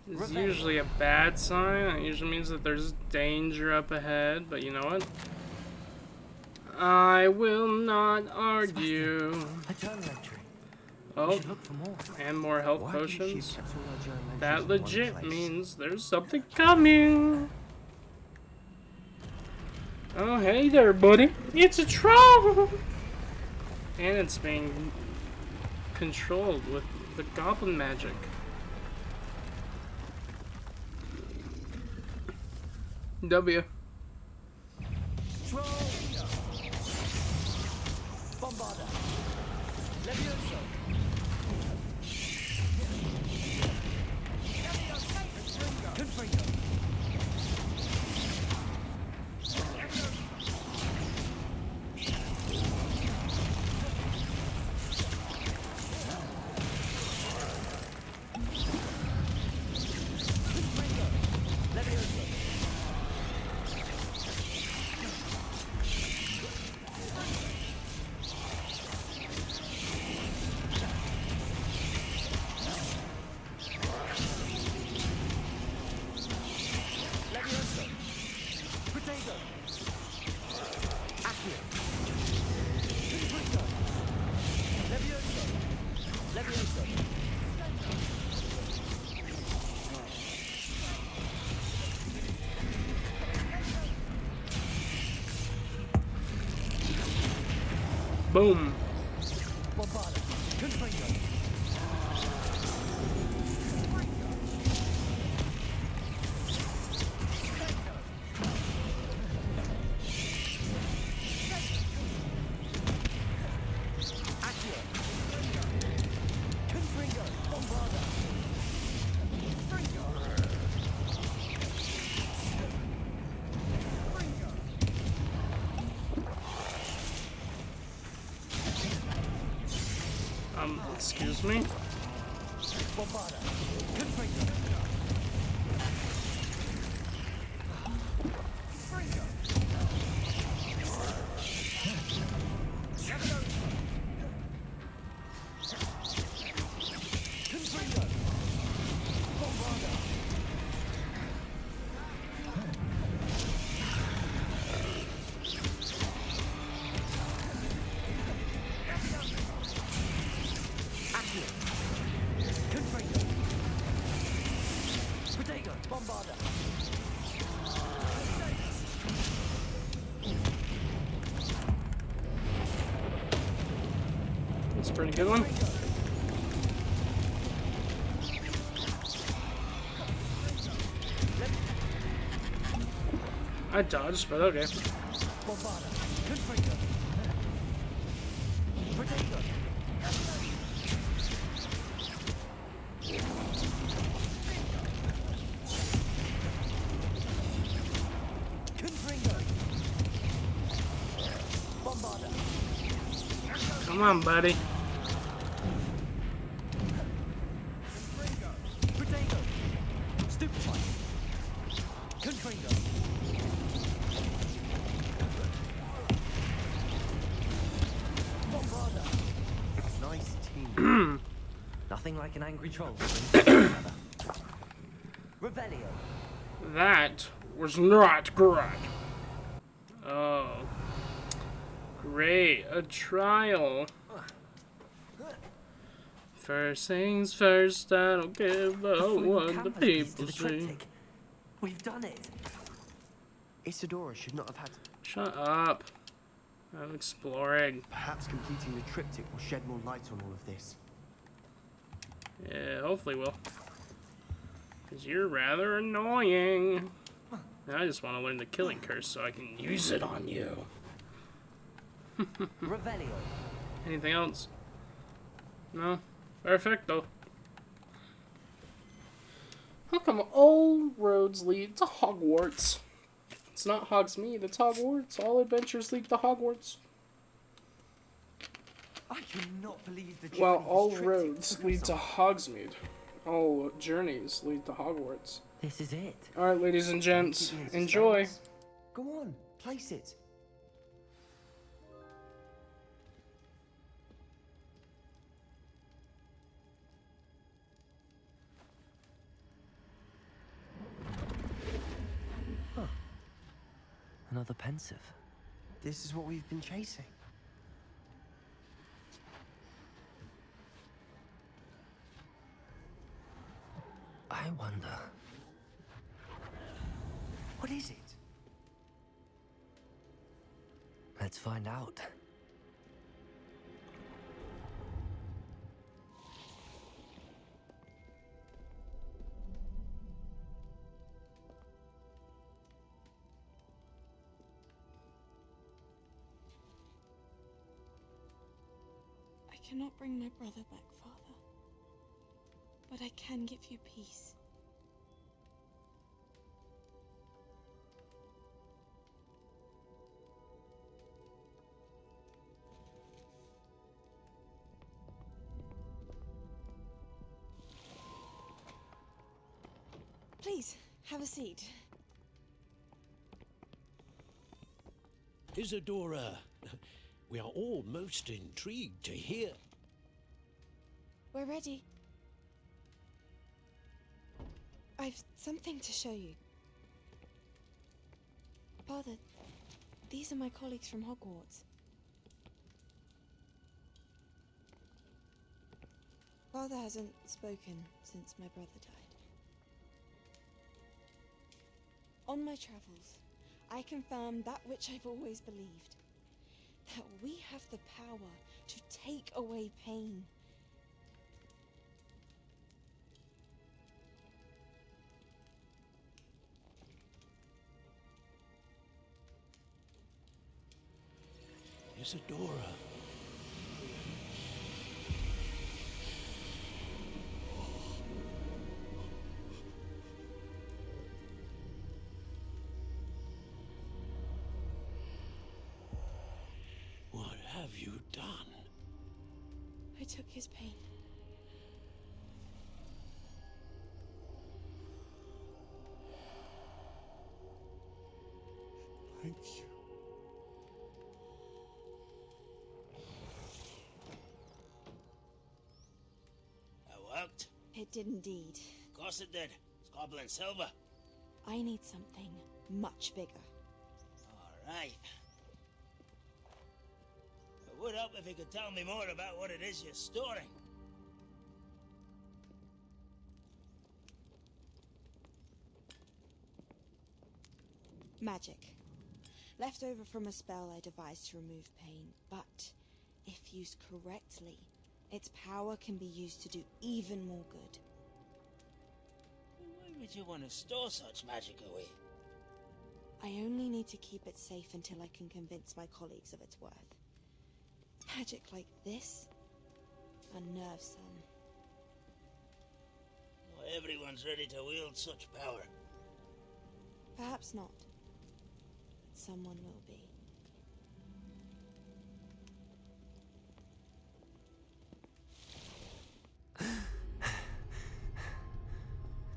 Speaker 1: It's usually a bad sign. It usually means that there's danger up ahead, but you know what? I will not argue.
Speaker 2: A journal entry.
Speaker 1: Oh,
Speaker 2: We should look for more.
Speaker 1: and more health
Speaker 12: Why do you
Speaker 1: potions.
Speaker 12: keep all our journal entries
Speaker 1: That
Speaker 12: in one
Speaker 1: legit
Speaker 12: place?
Speaker 1: means there's something coming. Oh, hey there, buddy. It's a troll! And it's being controlled with the goblin magic. W.
Speaker 12: Troll. Bombarda. Levioso. Confringo.
Speaker 1: Boom.
Speaker 12: Bombarda. Confringo. Accio. Confringo. Bombarda.
Speaker 1: Excuse me?
Speaker 12: Bombarda. Confringo.
Speaker 1: That's a pretty good one. I dodged, but okay. Come on, buddy.
Speaker 2: Nice team. Nothing like an angry troll. Revelio.
Speaker 1: That was not good. Oh. Great. A trial. First things first, I don't give about what the people say.
Speaker 2: We've done it.
Speaker 12: Isadora should not have had.
Speaker 1: Shut up. I'm exploring.
Speaker 12: Perhaps completing the triptych will shed more light on all of this.
Speaker 1: Yeah, hopefully will. Because you're rather annoying. I just want to learn the killing curse so I can use it on you.
Speaker 2: Revelio.
Speaker 1: Anything else? No? Perfecto. How come all roads lead to Hogwarts? It's not Hogsmeade, it's Hogwarts. All adventures lead to Hogwarts.
Speaker 2: I cannot believe the
Speaker 1: Well, all roads lead to Hogsmeade. All journeys lead to Hogwarts.
Speaker 2: This is it.
Speaker 1: Alright, ladies and gents, enjoy.
Speaker 12: Go on, place it.
Speaker 2: Another pensive.
Speaker 12: This is what we've been chasing.
Speaker 2: I wonder.
Speaker 12: What is it?
Speaker 2: Let's find out.
Speaker 10: I cannot bring my brother back, Father. But I can give you peace. Please, have a seat.
Speaker 13: Isadora, we are all most intrigued to hear.
Speaker 10: We're ready. I've something to show you. Father, these are my colleagues from Hogwarts. Father hasn't spoken since my brother died. On my travels, I confirm that which I've always believed. That we have the power to take away pain.
Speaker 13: Isadora. What have you done?
Speaker 10: I took his pain.
Speaker 13: Thank you.
Speaker 14: That worked?
Speaker 10: It did indeed.
Speaker 14: Of course it did. It's copper and silver.
Speaker 10: I need something much bigger.
Speaker 14: All right. It would help if you could tell me more about what it is you're storing.
Speaker 10: Magic. Left over from a spell I devised to remove pain, but if used correctly, Its power can be used to do even more good.
Speaker 14: Why would you want to store such magic away?
Speaker 10: I only need to keep it safe until I can convince my colleagues of its worth. Magic like this unnerves some.
Speaker 14: Not everyone's ready to wield such power.
Speaker 10: Perhaps not. But someone will be.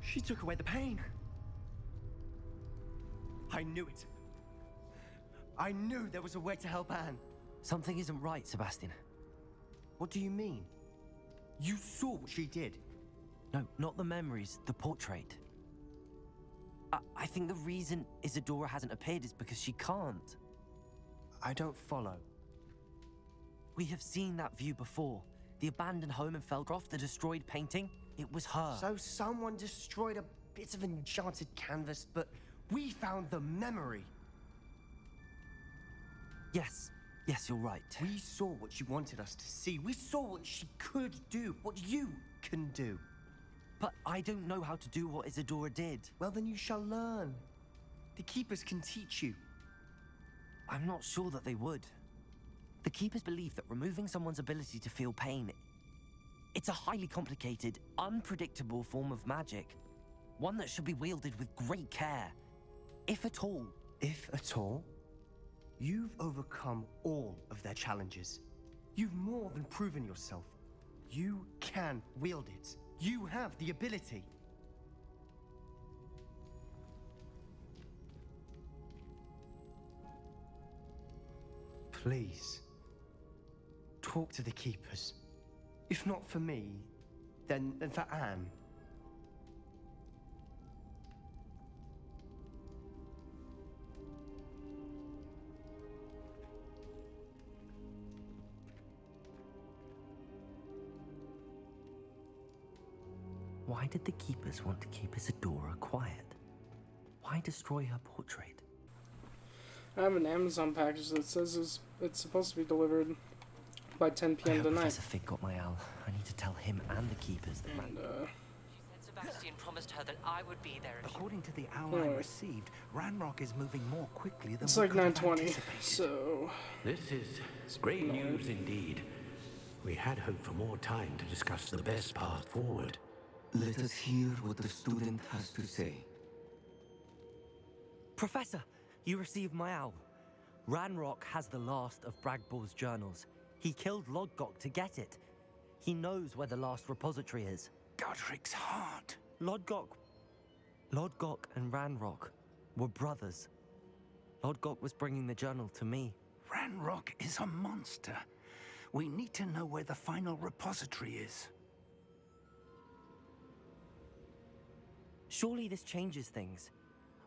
Speaker 12: She took away the pain. I knew it. I knew there was a way to help Anne.
Speaker 2: Something isn't right, Sebastian.
Speaker 12: What do you mean? You saw what she did.
Speaker 2: No, not the memories, the portrait. I think the reason Isadora hasn't appeared is because she can't.
Speaker 12: I don't follow.
Speaker 2: We have seen that view before. The abandoned home in Feldcroft, the destroyed painting, it was her.
Speaker 12: So someone destroyed a bit of enchanted canvas, but we found the memory.
Speaker 2: Yes, you're right.
Speaker 12: We saw what she wanted us to see. We saw what she could do, what you can do.
Speaker 2: But I don't know how to do what Isadora did.
Speaker 12: Well, then you shall learn. The Keepers can teach you.
Speaker 2: I'm not sure that they would. The Keepers believe that removing someone's ability to feel pain, it's a highly complicated, unpredictable form of magic. One that should be wielded with great care. If at all.
Speaker 12: If at all? You've overcome all of their challenges. You've more than proven yourself. You can wield it. You have the ability. Please, talk to the Keepers. If not for me, then for Anne.
Speaker 2: Why did the Keepers want to keep Isadora quiet? Why destroy her portrait?
Speaker 1: I have an Amazon package that says it's supposed to be delivered by 10 p.m. tonight.
Speaker 2: Professor Fig got my owl. I need to tell him and the Keepers that
Speaker 1: And,
Speaker 15: She said Sebastian promised her that I would be there if
Speaker 4: According to the owl I received, Ranrock is moving more quickly than
Speaker 1: it's
Speaker 4: we
Speaker 1: like
Speaker 4: could have
Speaker 1: 9:20,
Speaker 4: anticipated.
Speaker 1: so...
Speaker 13: This is great news indeed. We had hoped for more time to discuss the best path forward.
Speaker 11: Let us hear what the student has to say.
Speaker 2: Professor, you received my owl. Ranrock has the last of Bragbor's journals. He killed Lodgok to get it. He knows where the last repository is.
Speaker 4: Godric's heart.
Speaker 2: Lodgok and Ranrock were brothers. Lodgok was bringing the journal to me.
Speaker 4: Ranrock is a monster. We need to know where the final repository is.
Speaker 2: Surely this changes things.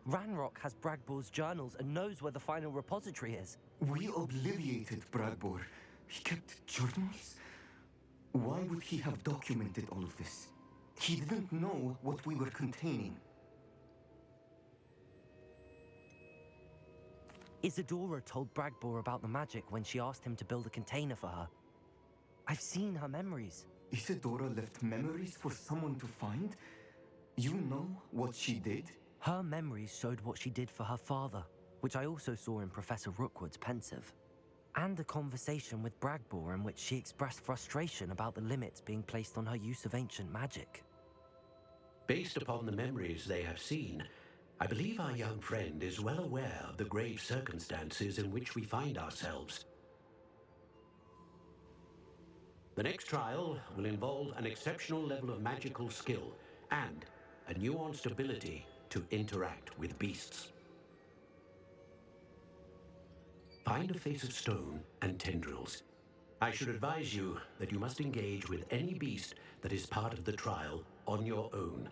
Speaker 2: Ranrock has Bragbor's journals and knows where the final repository is.
Speaker 11: We obliviated Bragbor. He kept journals? Why would he have documented all of this? He didn't know what we were containing.
Speaker 2: Isadora told Bragbor about the magic when she asked him to build a container for her. I've seen her memories.
Speaker 11: Isadora left memories for someone to find? You know what she did?
Speaker 2: Her memories showed what she did for her father, which I also saw in Professor Rookwood's pensive. And a conversation with Bragbor in which she expressed frustration about the limits being placed on her use of ancient magic.
Speaker 13: Based upon the memories they have seen, I believe our young friend is well aware of the grave circumstances in which we find ourselves. The next trial will involve an exceptional level of magical skill and a nuanced ability to interact with beasts. Find a face of stone and tendrils. I should advise you that you must engage with any beast that is part of the trial on your own.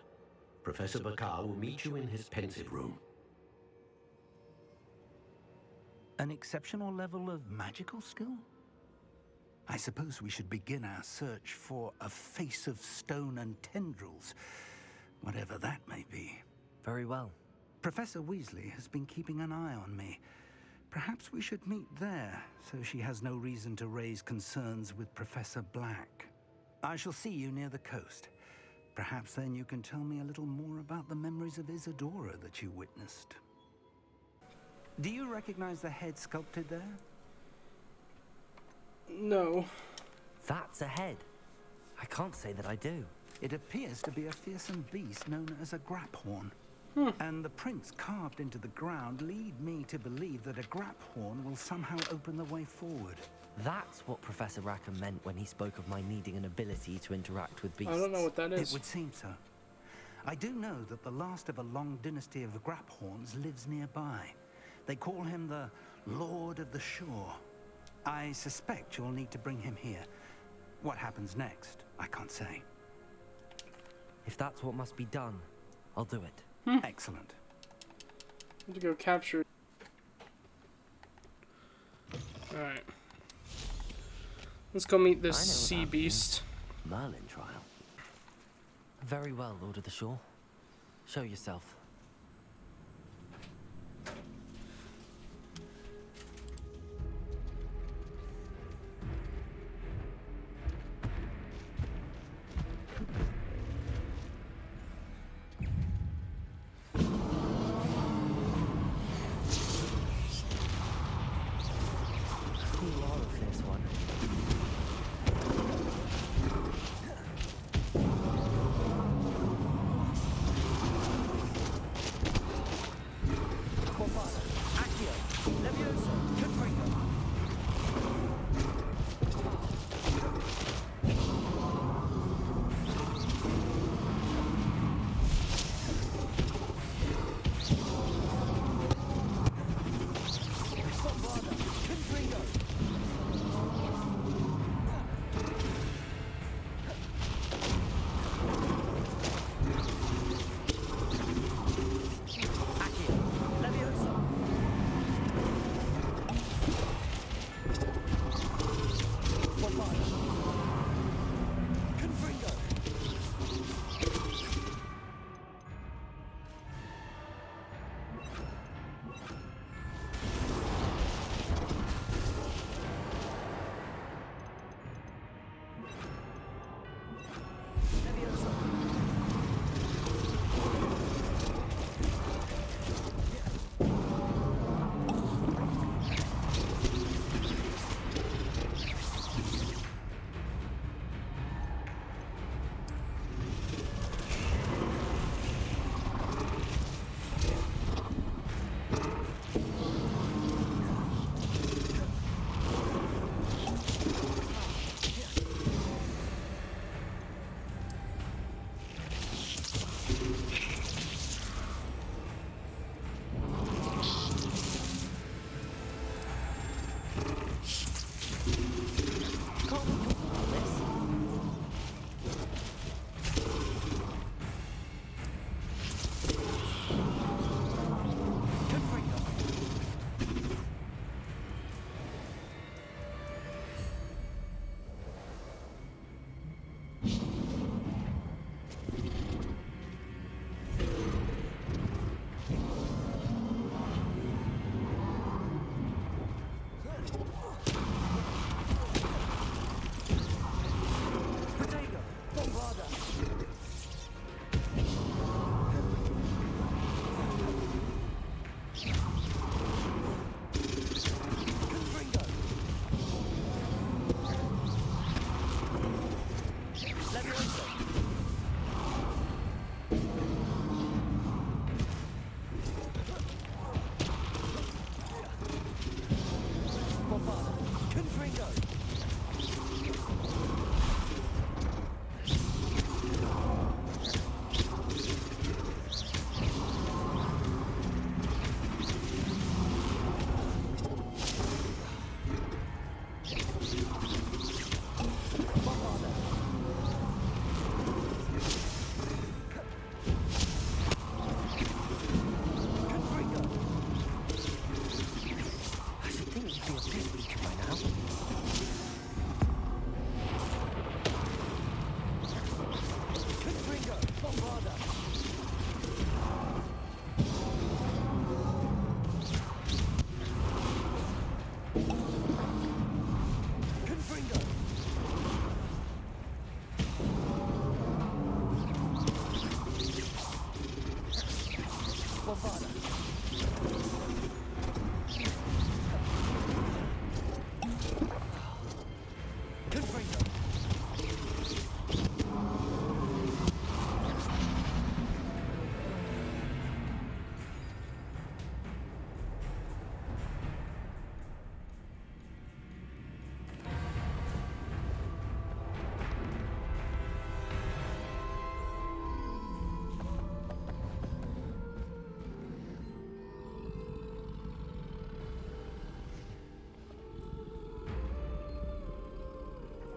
Speaker 13: Professor Bakar will meet you in his pensive room.
Speaker 4: An exceptional level of magical skill? I suppose we should begin our search for a face of stone and tendrils, whatever that may be.
Speaker 2: Very well.
Speaker 4: Professor Weasley has been keeping an eye on me. Perhaps we should meet there, so she has no reason to raise concerns with Professor Black. I shall see you near the coast. Perhaps then you can tell me a little more about the memories of Isadora that you witnessed. Do you recognize the head sculpted there?
Speaker 1: No.
Speaker 2: That's a head. I can't say that I do.
Speaker 4: It appears to be a fearsome beast known as a graphorn. And the prints carved into the ground lead me to believe that a graphorn will somehow open the way forward.
Speaker 2: That's what Professor Rackham meant when he spoke of my needing an ability to interact with beasts.
Speaker 1: I don't know what that is.
Speaker 4: It would seem so. I do know that the last of a long dynasty of graphorns lives nearby. They call him the Lord of the Shore. I suspect you'll need to bring him here. What happens next, I can't say.
Speaker 2: If that's what must be done, I'll do it.
Speaker 4: Excellent.
Speaker 1: I have to go capture. Alright. Let's go meet this sea beast.
Speaker 2: Merlin trial. Very well, Lord of the Shore. Show yourself.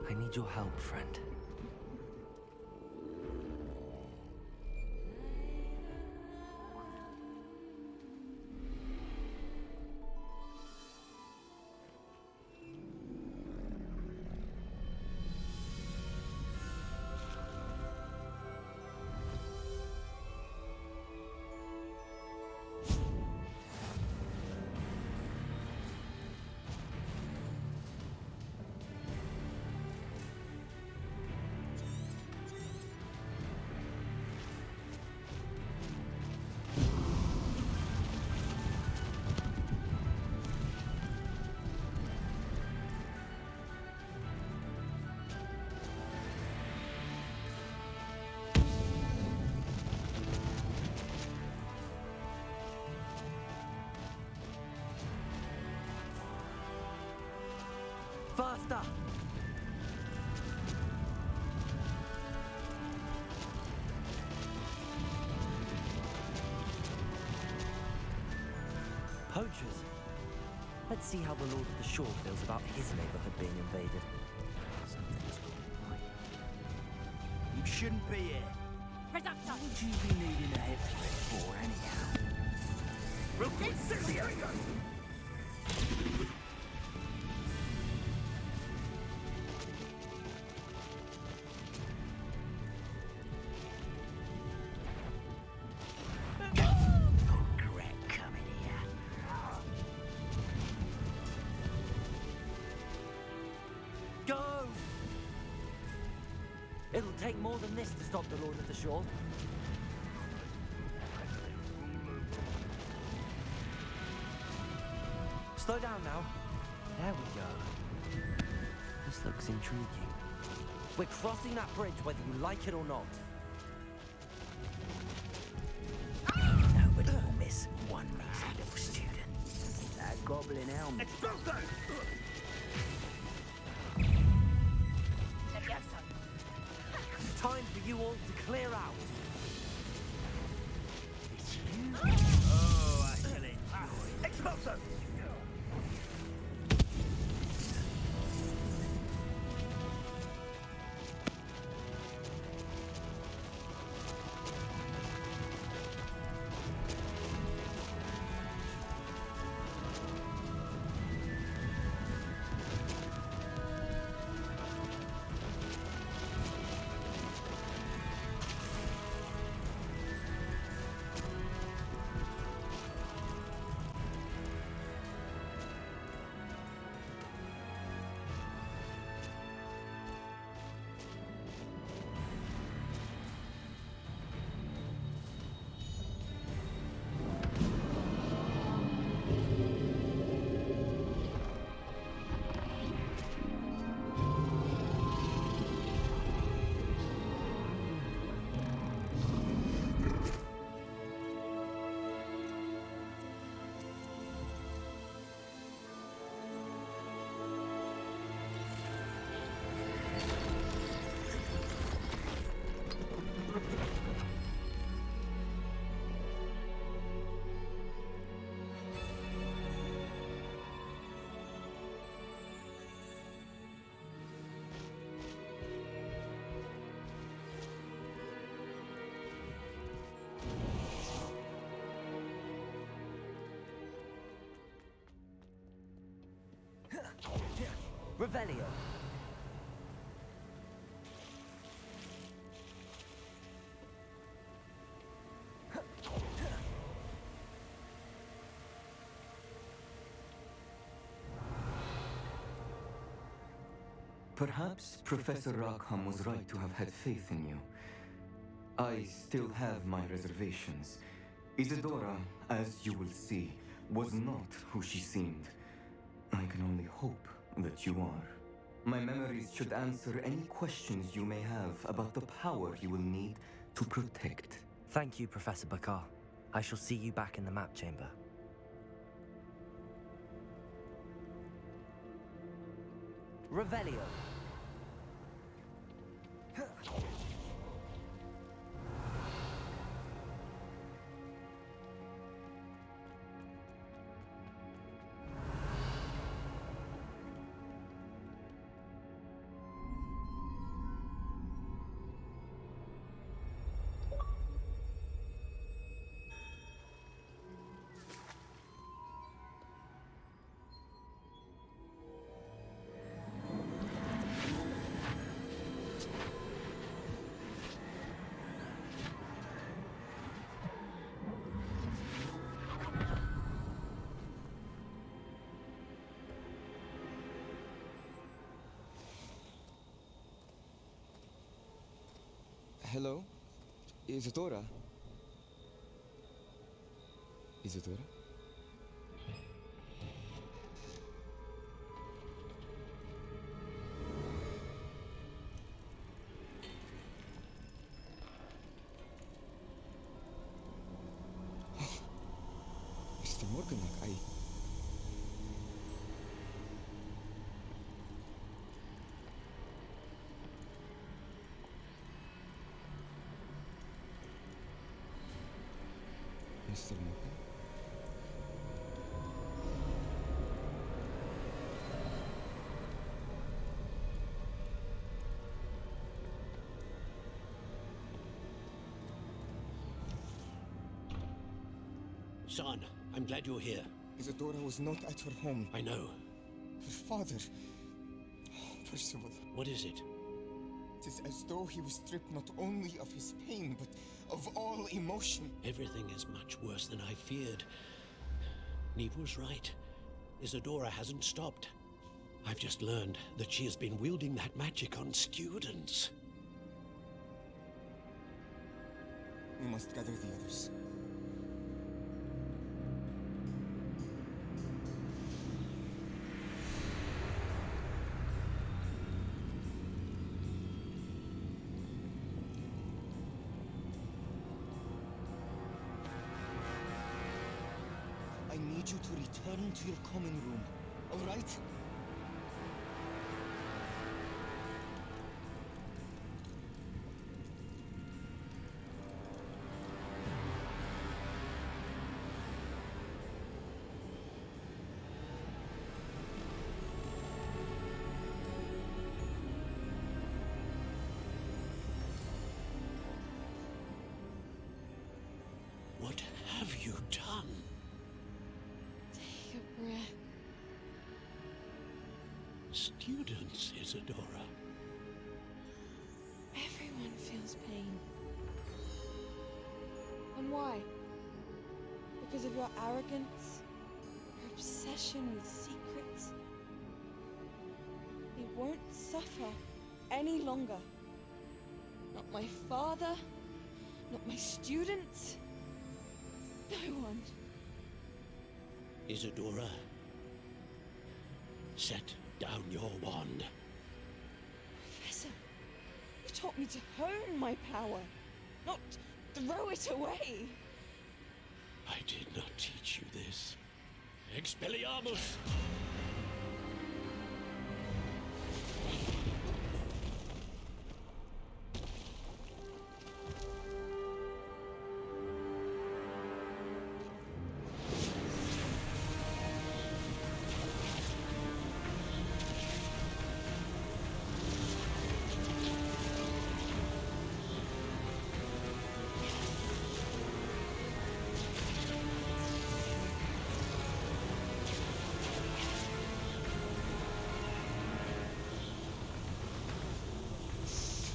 Speaker 2: I need your help, friend. Faster! Poachers. Let's see how the Lord of the Shore feels about his neighborhood being invaded.
Speaker 14: You shouldn't be here. What would you be needing a head for, anyhow?
Speaker 2: Go! It'll take more than this to stop the Lord of the Shore. Slow down now. There we go. This looks intriguing. We're crossing that bridge whether you like it or not.
Speaker 14: Nobody will miss one measly little student. That goblin helmet.
Speaker 2: Time for you all to clear out.
Speaker 14: It's you. Oh, I shall enjoy. Expulso!
Speaker 2: Revelio.
Speaker 11: Perhaps Professor Rackham was right to have had faith in you. I still have my reservations. Isadora, as you will see, was not who she seemed. I can only hope that you are. My memories should answer any questions you may have about the power you will need to protect.
Speaker 2: Thank you, Professor Bakar. I shall see you back in the map chamber. Revelio.
Speaker 16: Hello? Isadora? Isadora? Mr. Morganak, Mr. Morgan?
Speaker 13: Son, I'm glad you're here.
Speaker 16: Isadora was not at her home.
Speaker 13: I know.
Speaker 16: Her father... Percival.
Speaker 13: What is it?
Speaker 16: It is as though he was stripped not only of his pain, but of all emotion.
Speaker 13: Everything is much worse than I feared. Neve was right. Isadora hasn't stopped. I've just learned that she has been wielding that magic on students.
Speaker 16: We must gather the others. I need you to return to your common room, all right?
Speaker 13: What have you done?
Speaker 10: Take a breath.
Speaker 13: Students, Isadora.
Speaker 10: Everyone feels pain. And why? Because of your arrogance? Your obsession with secrets? They won't suffer any longer. Not my father, not my students, no one.
Speaker 13: Isadora, set down your wand.
Speaker 10: Professor, you taught me to hone my power, not throw it away.
Speaker 13: I did not teach you this. Expelliarmus!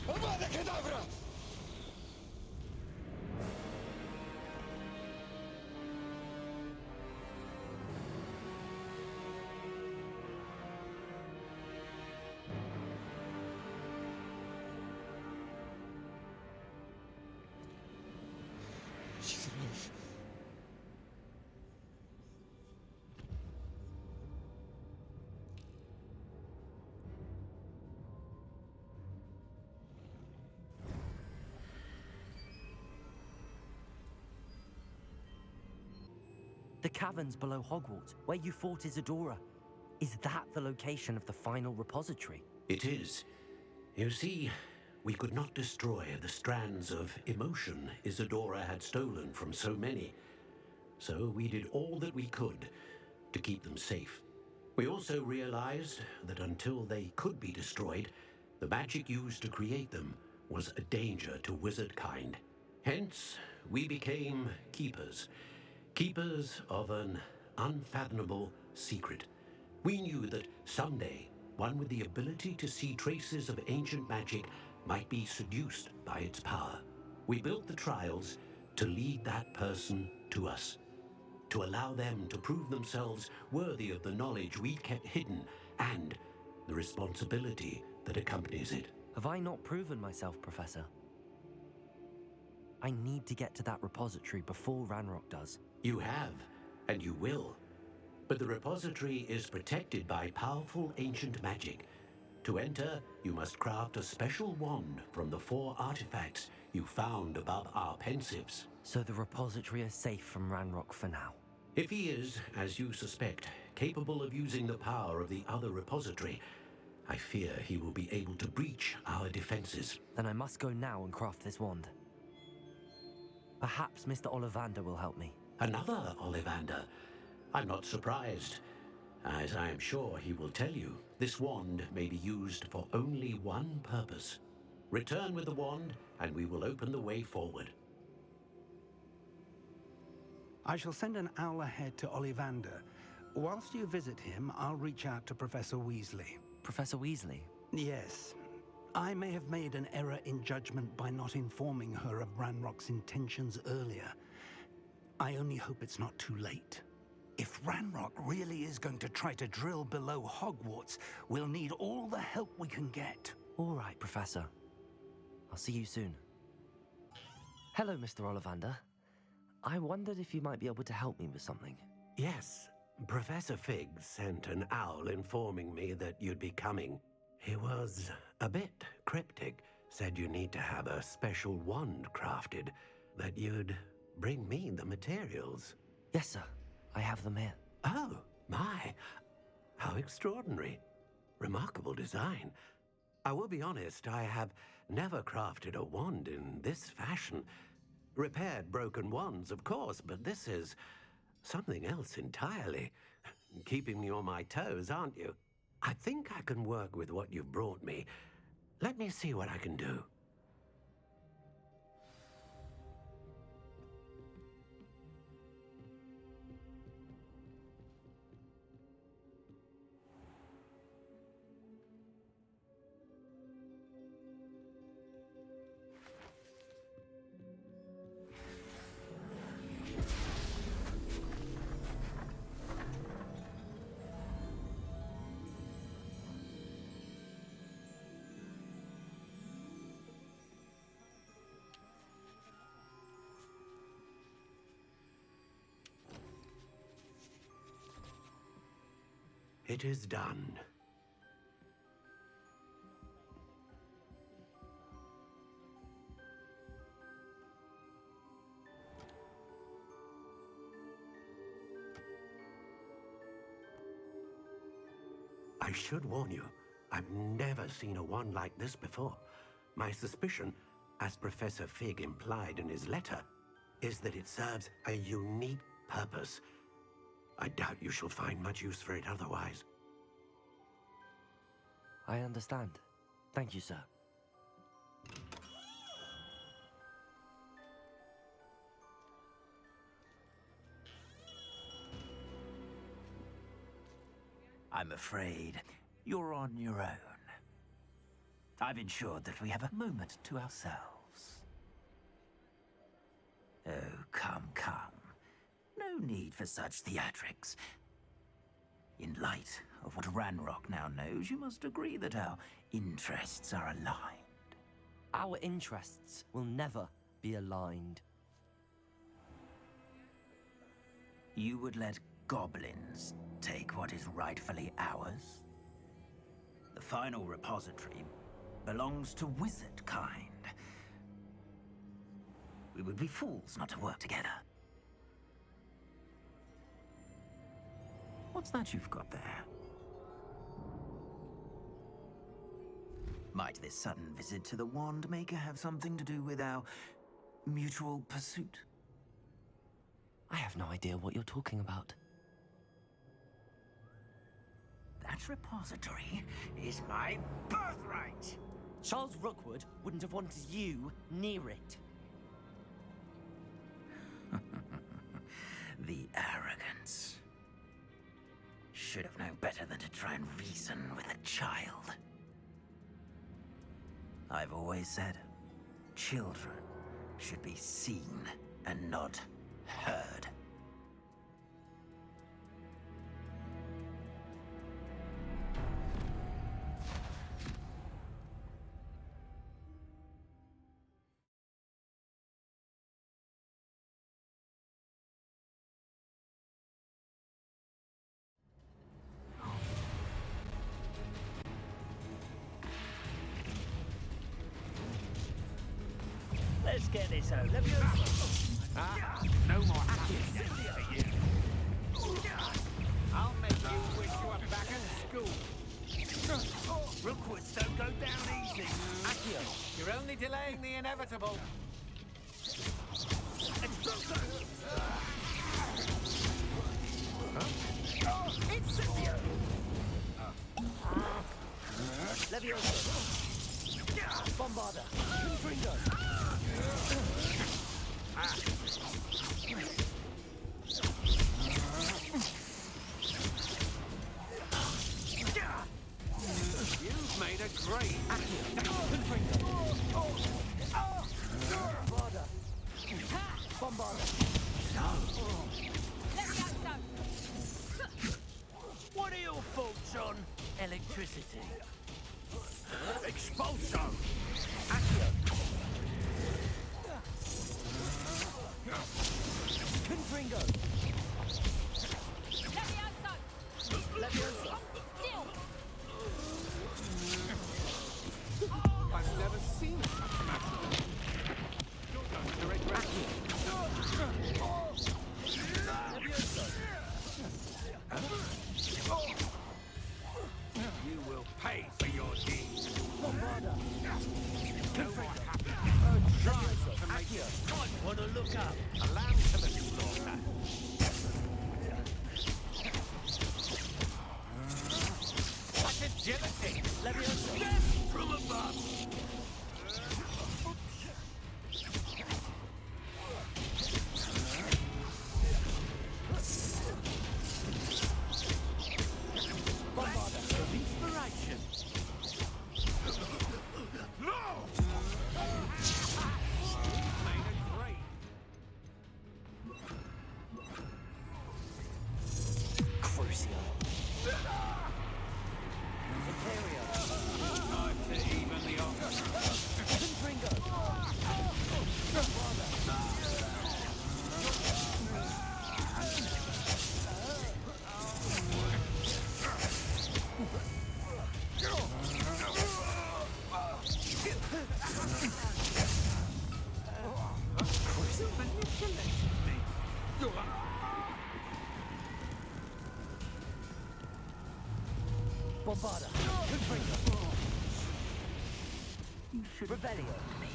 Speaker 16: Avada Kedavra! She's alive.
Speaker 2: The caverns below Hogwarts, where you fought Isadora. Is that the location of the final repository?
Speaker 13: It is. You see, we could not destroy the strands of emotion Isadora had stolen from so many. So we did all that we could to keep them safe. We also realized that until they could be destroyed, the magic used to create them was a danger to wizard kind. Hence, we became keepers. Keepers of an unfathomable secret. We knew that someday, one with the ability to see traces of ancient magic might be seduced by its power. We built the trials to lead that person to us, to allow them to prove themselves worthy of the knowledge we'd kept hidden and the responsibility that accompanies it.
Speaker 2: Have I not proven myself, Professor? I need to get to that repository before Ranrock does.
Speaker 13: You have, and you will. But the repository is protected by powerful ancient magic. To enter, you must craft a special wand from the 4 artifacts you found above our pensives.
Speaker 2: So the repository is safe from Ranrock for now.
Speaker 13: If he is, as you suspect, capable of using the power of the other repository, I fear he will be able to breach our defenses.
Speaker 2: Then I must go now and craft this wand. Perhaps Mr. Ollivander will help me.
Speaker 13: Another Ollivander? I'm not surprised. As I am sure he will tell you, this wand may be used for only one purpose. Return with the wand, and we will open the way forward.
Speaker 4: I shall send an owl ahead to Ollivander. Whilst you visit him, I'll reach out to Professor Weasley.
Speaker 2: Professor Weasley?
Speaker 4: Yes. I may have made an error in judgment by not informing her of Ranrock's intentions earlier. I only hope it's not too late. If Ranrock really is going to try to drill below Hogwarts, we'll need all the help we can get.
Speaker 2: All right, Professor. I'll see you soon. Hello, Mr. Ollivander. I wondered if you might be able to help me with something.
Speaker 13: Yes, Professor Fig sent an owl informing me that you'd be coming. He was a bit cryptic, said you need to have a special wand crafted, that you'd bring me the materials.
Speaker 2: Yes, sir. I have them here.
Speaker 13: Oh, my. How extraordinary. Remarkable design. I will be honest, I have never crafted a wand in this fashion. Repaired broken wands, of course, but this is something else entirely. Keeping me on my toes, aren't you? I think I can work with what you've brought me. Let me see what I can do. It is done. I should warn you, I've never seen a wand like this before. My suspicion, as Professor Fig implied in his letter, is that it serves a unique purpose. I doubt you shall find much use for it otherwise.
Speaker 2: I understand. Thank you, sir.
Speaker 14: I'm afraid you're on your own. I've ensured that we have a moment to ourselves. Oh, come, come. No need for such theatrics. In light of what Ranrock now knows, you must agree that our interests are aligned.
Speaker 2: Our interests will never be aligned.
Speaker 14: You would let goblins take what is rightfully ours? The final repository belongs to wizard kind. We would be fools not to work together. What's that you've got there? Might this sudden visit to the Wand Maker have something to do with our mutual pursuit?
Speaker 2: I have no idea what you're talking about.
Speaker 14: That repository is my birthright!
Speaker 2: Charles Rookwood wouldn't have wanted you near it.
Speaker 14: The arrogance. Should have known better than to try and reason with a child. I've always said, children should be seen and not heard.
Speaker 17: Let's get this over.
Speaker 5: No more happiness for you. I'll make you wish you were back at school.
Speaker 17: Rookwoods don't go down easy.
Speaker 5: Accio, you're only delaying the inevitable.
Speaker 17: Incendio! Levioso! Bombarda! Confringo!
Speaker 5: You've made a great
Speaker 17: Bombarda! Bombarda! What are your thoughts on electricity?
Speaker 5: Expulso!
Speaker 17: Accio! Confringo! Levioso!
Speaker 5: I've never seen such an accident. You're going to regret You will pay for your deeds.
Speaker 17: Bombarda!
Speaker 5: No more happiness. Try to make
Speaker 17: Accio! Might want to look up.
Speaker 5: a lamb to the slaughter. Such agility!
Speaker 17: Levioso!
Speaker 5: Death from above!
Speaker 17: Bombarda! Inspiration!
Speaker 5: No! Made a great.
Speaker 17: Crucio! Imperio!
Speaker 5: Time to even the odds.
Speaker 17: Confringo! Bombarda! Bombarda! Confringo! You should Revelio me.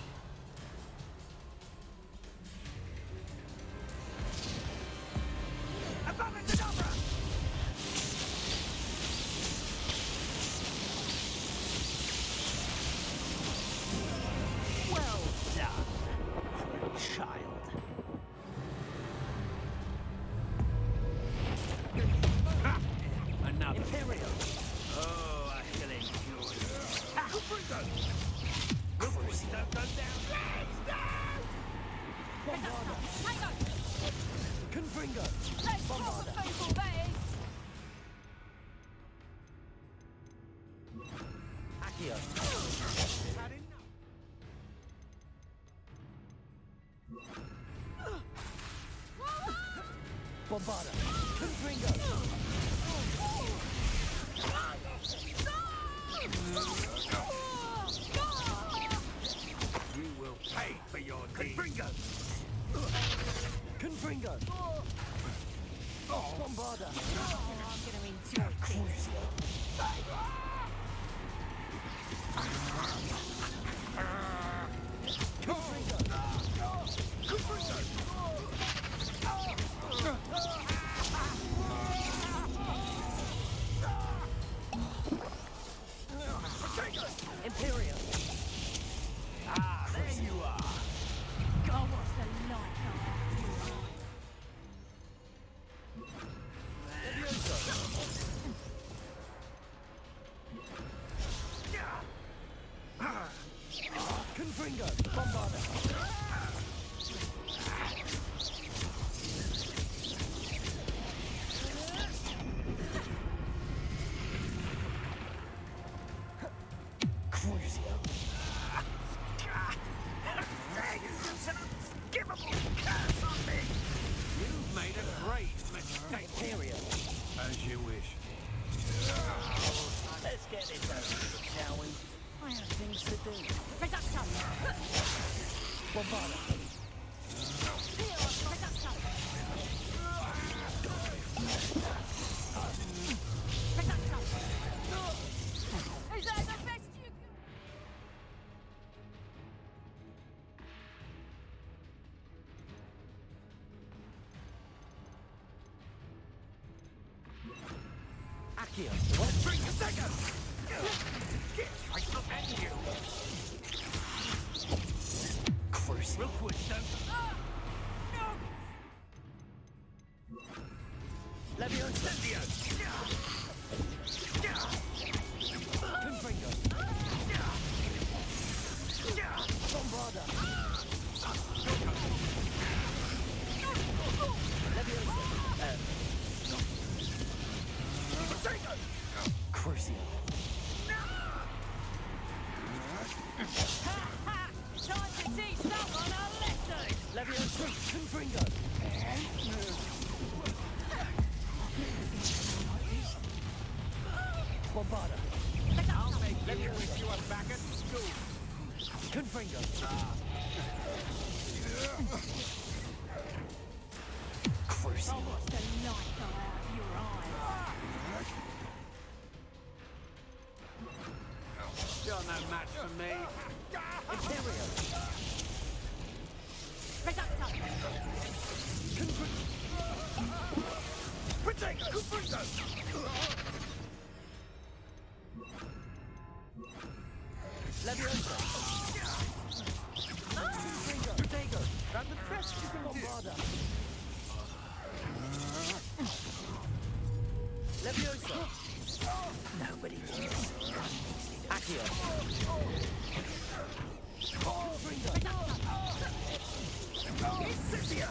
Speaker 5: Above-and-above!
Speaker 17: Well done, for a child.
Speaker 5: Ha! Another.
Speaker 17: Imperio!
Speaker 5: Oh, I shall enjoy it.
Speaker 17: Confringo! Rookwoods don't go down. Bombarda! Confringo! Bombarda! Accio!
Speaker 5: Had enough.
Speaker 17: Bombarda! Confringo!
Speaker 5: You will pay for your deeds.
Speaker 17: Confringo! Confringo! Bombarda!
Speaker 10: I'm gonna enjoy this.
Speaker 17: Confringo! Imperio! Ah, there you are!
Speaker 10: Go watch the light
Speaker 17: Confringo! Bombarda! Crucio!
Speaker 5: You've made a great mistake.
Speaker 17: Imperio!
Speaker 5: As you wish.
Speaker 17: Let's get this over, shall we? I have things to do.
Speaker 10: Reducto!
Speaker 17: Is that the best you can...
Speaker 12: Accio, what? Bring the second! I shall end you! Cruise.
Speaker 17: Rookwood, don't... No!
Speaker 12: Levio Incendio! Confringo! Bombarda! Leviosa! Crucio!
Speaker 17: Time to teach someone a lesson!
Speaker 12: Leviosa! Confringo! Bombarda!
Speaker 17: I'll make you wish you were back at school!
Speaker 12: Confringo! Crucio!
Speaker 17: I'll watch the light go out of your eyes! You're no match for me!
Speaker 12: Imperio!
Speaker 17: Reducto!
Speaker 12: Protego! Confringo! Leviosa! Confringo! Protego! I'm the best you can do! Bombarda! Leviosa! Nobody wins. Accio! Confringo! Incendio!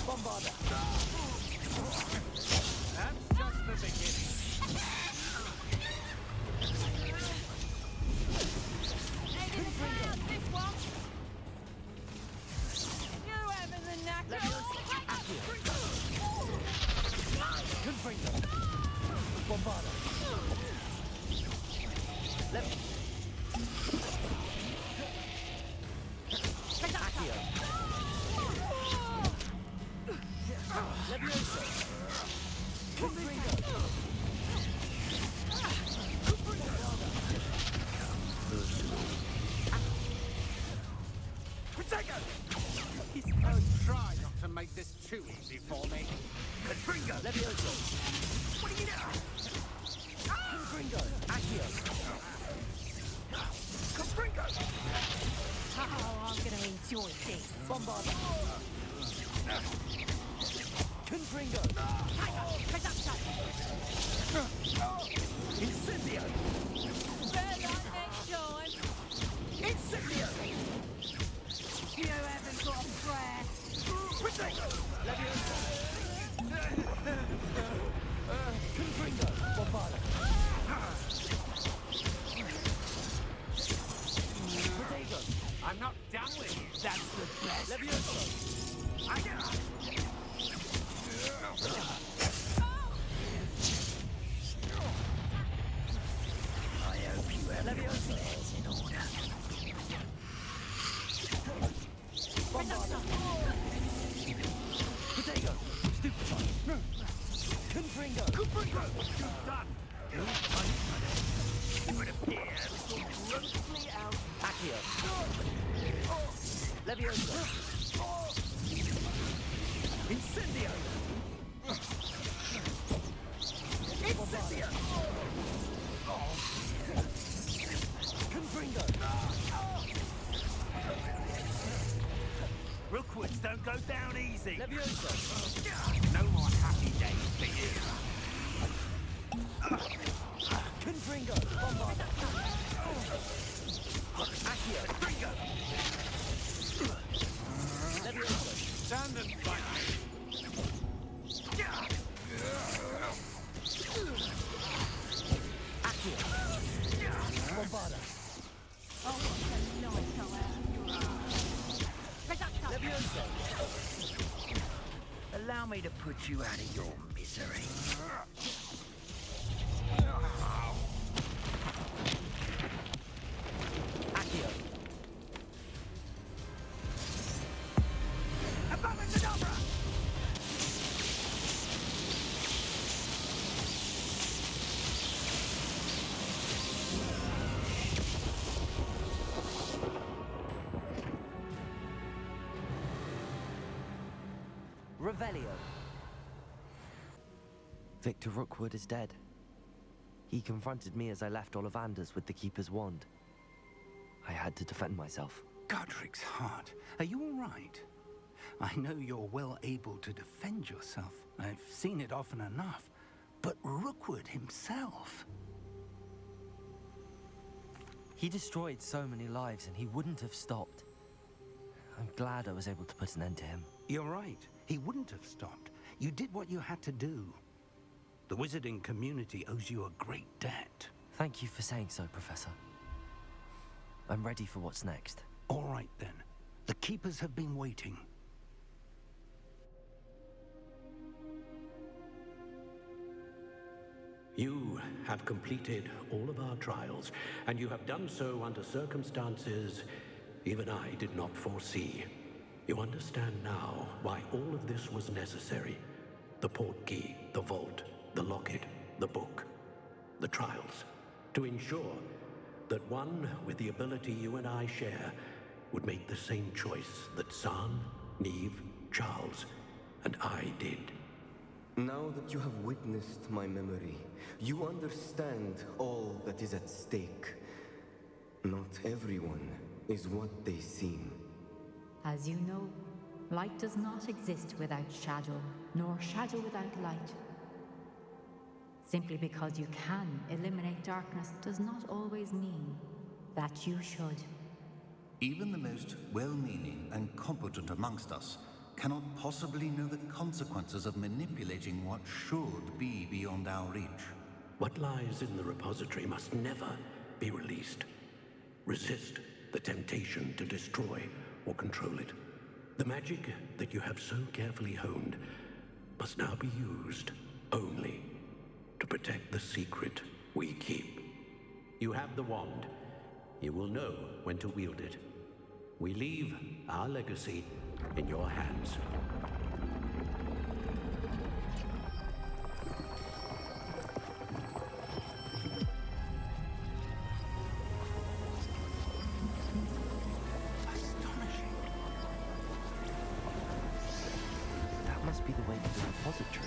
Speaker 12: Bombarda!
Speaker 17: That's just the beginning. Ain't in the clouds, this one. You having the knack of...
Speaker 12: Confringo! Bombarda! Accio! Leviosa! Confringo!
Speaker 17: Protego! Oh, try not to make this too easy for me.
Speaker 12: Confringo! Leviosa! What do you know? Confringo! Accio! Confringo!
Speaker 7: Oh, I'm gonna enjoy this.
Speaker 12: Bombarda! Confringo! Incendio!
Speaker 17: Better luck next time.
Speaker 12: Incendio!
Speaker 17: You haven't got a prayer.
Speaker 12: Protego! Leviosa! Confringo! Bombarda! Protego!
Speaker 17: I'm not done with you. That's the best.
Speaker 12: Leviosa!
Speaker 14: I hope you have your affairs in order.
Speaker 12: Bombarda! Protego! Stupefy! Confringo! Confringo!
Speaker 17: You're done.
Speaker 12: It would appear that you're grossly out. Accio! Leviosa! Incendio! Incendio! Confringo!
Speaker 17: Rookwoods don't go down easy.
Speaker 12: Leviosa!
Speaker 17: No more happy days for you.
Speaker 12: Confringo! Bombarda! Accio! Confringo! Leviosa!
Speaker 17: Stand and fight.
Speaker 12: Accio! Bombarda!
Speaker 17: I'll watch the light go out of your eyes.
Speaker 12: Leviosa!
Speaker 14: Allow me to put you out of your misery.
Speaker 2: Revelio. Victor Rookwood is dead. He confronted me as I left Ollivander's with the Keeper's wand. I had to defend myself.
Speaker 4: Godric's heart, are you all right? I know you're well able to defend yourself. I've seen it often enough. But Rookwood himself...
Speaker 2: He destroyed so many lives and he wouldn't have stopped. I'm glad I was able to put an end to him.
Speaker 4: You're right. He wouldn't have stopped. You did what you had to do. The wizarding community owes you a great debt.
Speaker 2: Thank you for saying so, Professor. I'm ready for what's next.
Speaker 4: All right, then. The Keepers have been waiting.
Speaker 13: You have completed all of our trials, and you have done so under circumstances even I did not foresee. You understand now why all of this was necessary. The portkey, the vault, the locket, the book, the trials. To ensure that one with the ability you and I share would make the same choice that San, Neve, Charles, and I did.
Speaker 11: Now that you have witnessed my memory, you understand all that is at stake. Not everyone is what they seem.
Speaker 3: As you know, light does not exist without shadow, nor shadow without light. Simply because you can eliminate darkness does not always mean that you should.
Speaker 6: Even the most well-meaning and competent amongst us cannot possibly know the consequences of manipulating what should be beyond our reach.
Speaker 13: What lies in the repository must never be released. Resist the temptation to destroy or control it. The magic that you have so carefully honed must now be used only to protect the secret we keep. You have the wand. You will know when to wield it. We leave our legacy in your hands.
Speaker 2: That must be the way to the repository.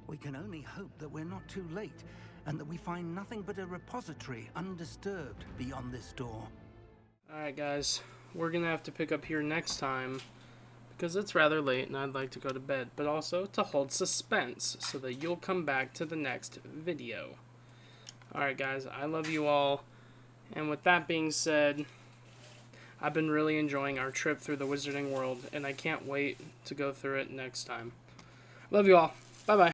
Speaker 4: We can only hope that we're not too late, and that we find nothing but a repository undisturbed beyond this door.
Speaker 1: Alright guys, we're gonna have to pick up here next time, because it's rather late and I'd like to go to bed, but also to hold suspense, so that you'll come back to the next video. Alright guys, I love you all, and with that being said, I've been really enjoying our trip through the Wizarding World, and I can't wait to go through it next time. Love you all. Bye-bye.